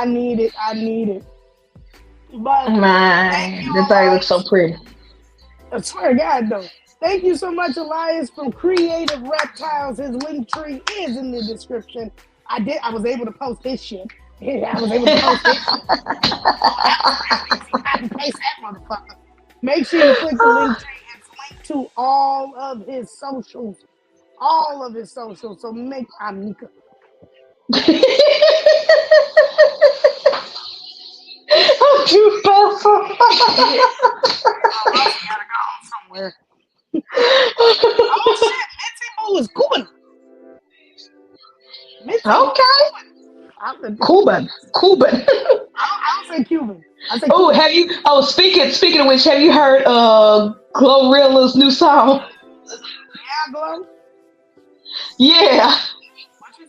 S1: need it. But
S2: the thing looks so pretty.
S1: I swear to God, though. Thank you so much, Elias from Creative Reptiles. His link tree is in the description. I was able to post his shit. Yeah, I was able to post his shit. I can paste that motherfucker. Make sure you click the link tree. It's linked to all of his socials. So make Amika.
S2: Oh, you bastard.
S1: I gotta go somewhere. Oh shit, Mitzi Boo is Cuban.
S2: Okay. Cuban.
S1: I don't say Cuban. I say
S2: Oh,
S1: Cuban.
S2: have you? Oh, speaking of which, have you heard Glorilla's new song?
S1: Yeah, Glow.
S2: Yeah.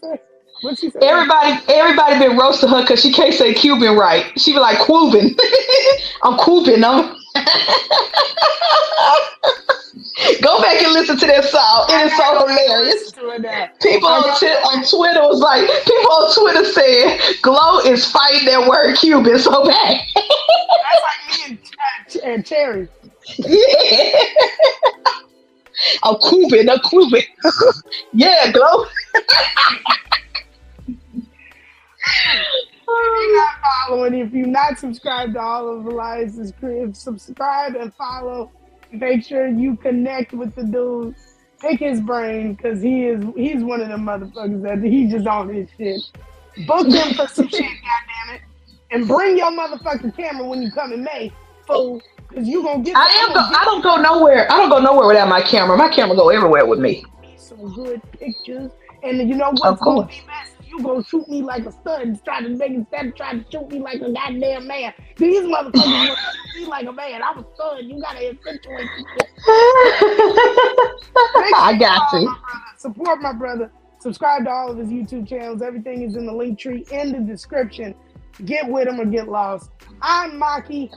S1: say? What she say?
S2: Everybody been roasting her because she can't say Cuban right. She be like Cuban. I'm Cuban. Go back and listen to that song. It is so hilarious. People on Twitter was like, people on Twitter said Glow is fighting that word Cuban so bad.
S1: That's like me and Cherry.
S2: Yeah. I'm Cuban. Yeah, Glow.
S1: If you're not subscribed to all of Elias's crib, subscribe and follow. Make sure you connect with the dude. Pick his brain, because he's one of them motherfuckers that he just on his shit. Book him for some shit, goddammit. And bring your motherfucking camera when you come in May, fool. Because you gonna get
S2: I don't go nowhere. I don't go nowhere without my camera. My camera go everywhere with me.
S1: Some good pictures. And you know what's gonna be best? You gonna shoot me like a stud instead of trying to shoot me like a goddamn man. These motherfuckers want to shoot me like a man. I'm a stud. You gotta accentuate this.
S2: I got you.
S1: Support my brother. Subscribe to all of his YouTube channels. Everything is in the link tree in the description. Get with him or get lost. I'm Maki,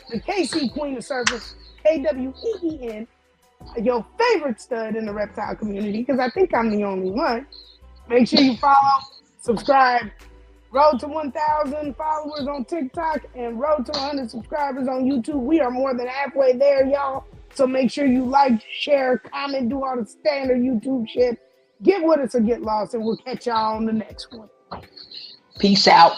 S1: the KC Queen of Surfers, KWEEN, your favorite stud in the reptile community, because I think I'm the only one. Make sure you follow, subscribe. Road to 1,000 followers on TikTok and road to 100 subscribers on YouTube. We are more than halfway there, y'all. So make sure you like, share, comment, do all the standard YouTube shit. Get with us or get lost, and we'll catch y'all on the next one.
S2: Peace out.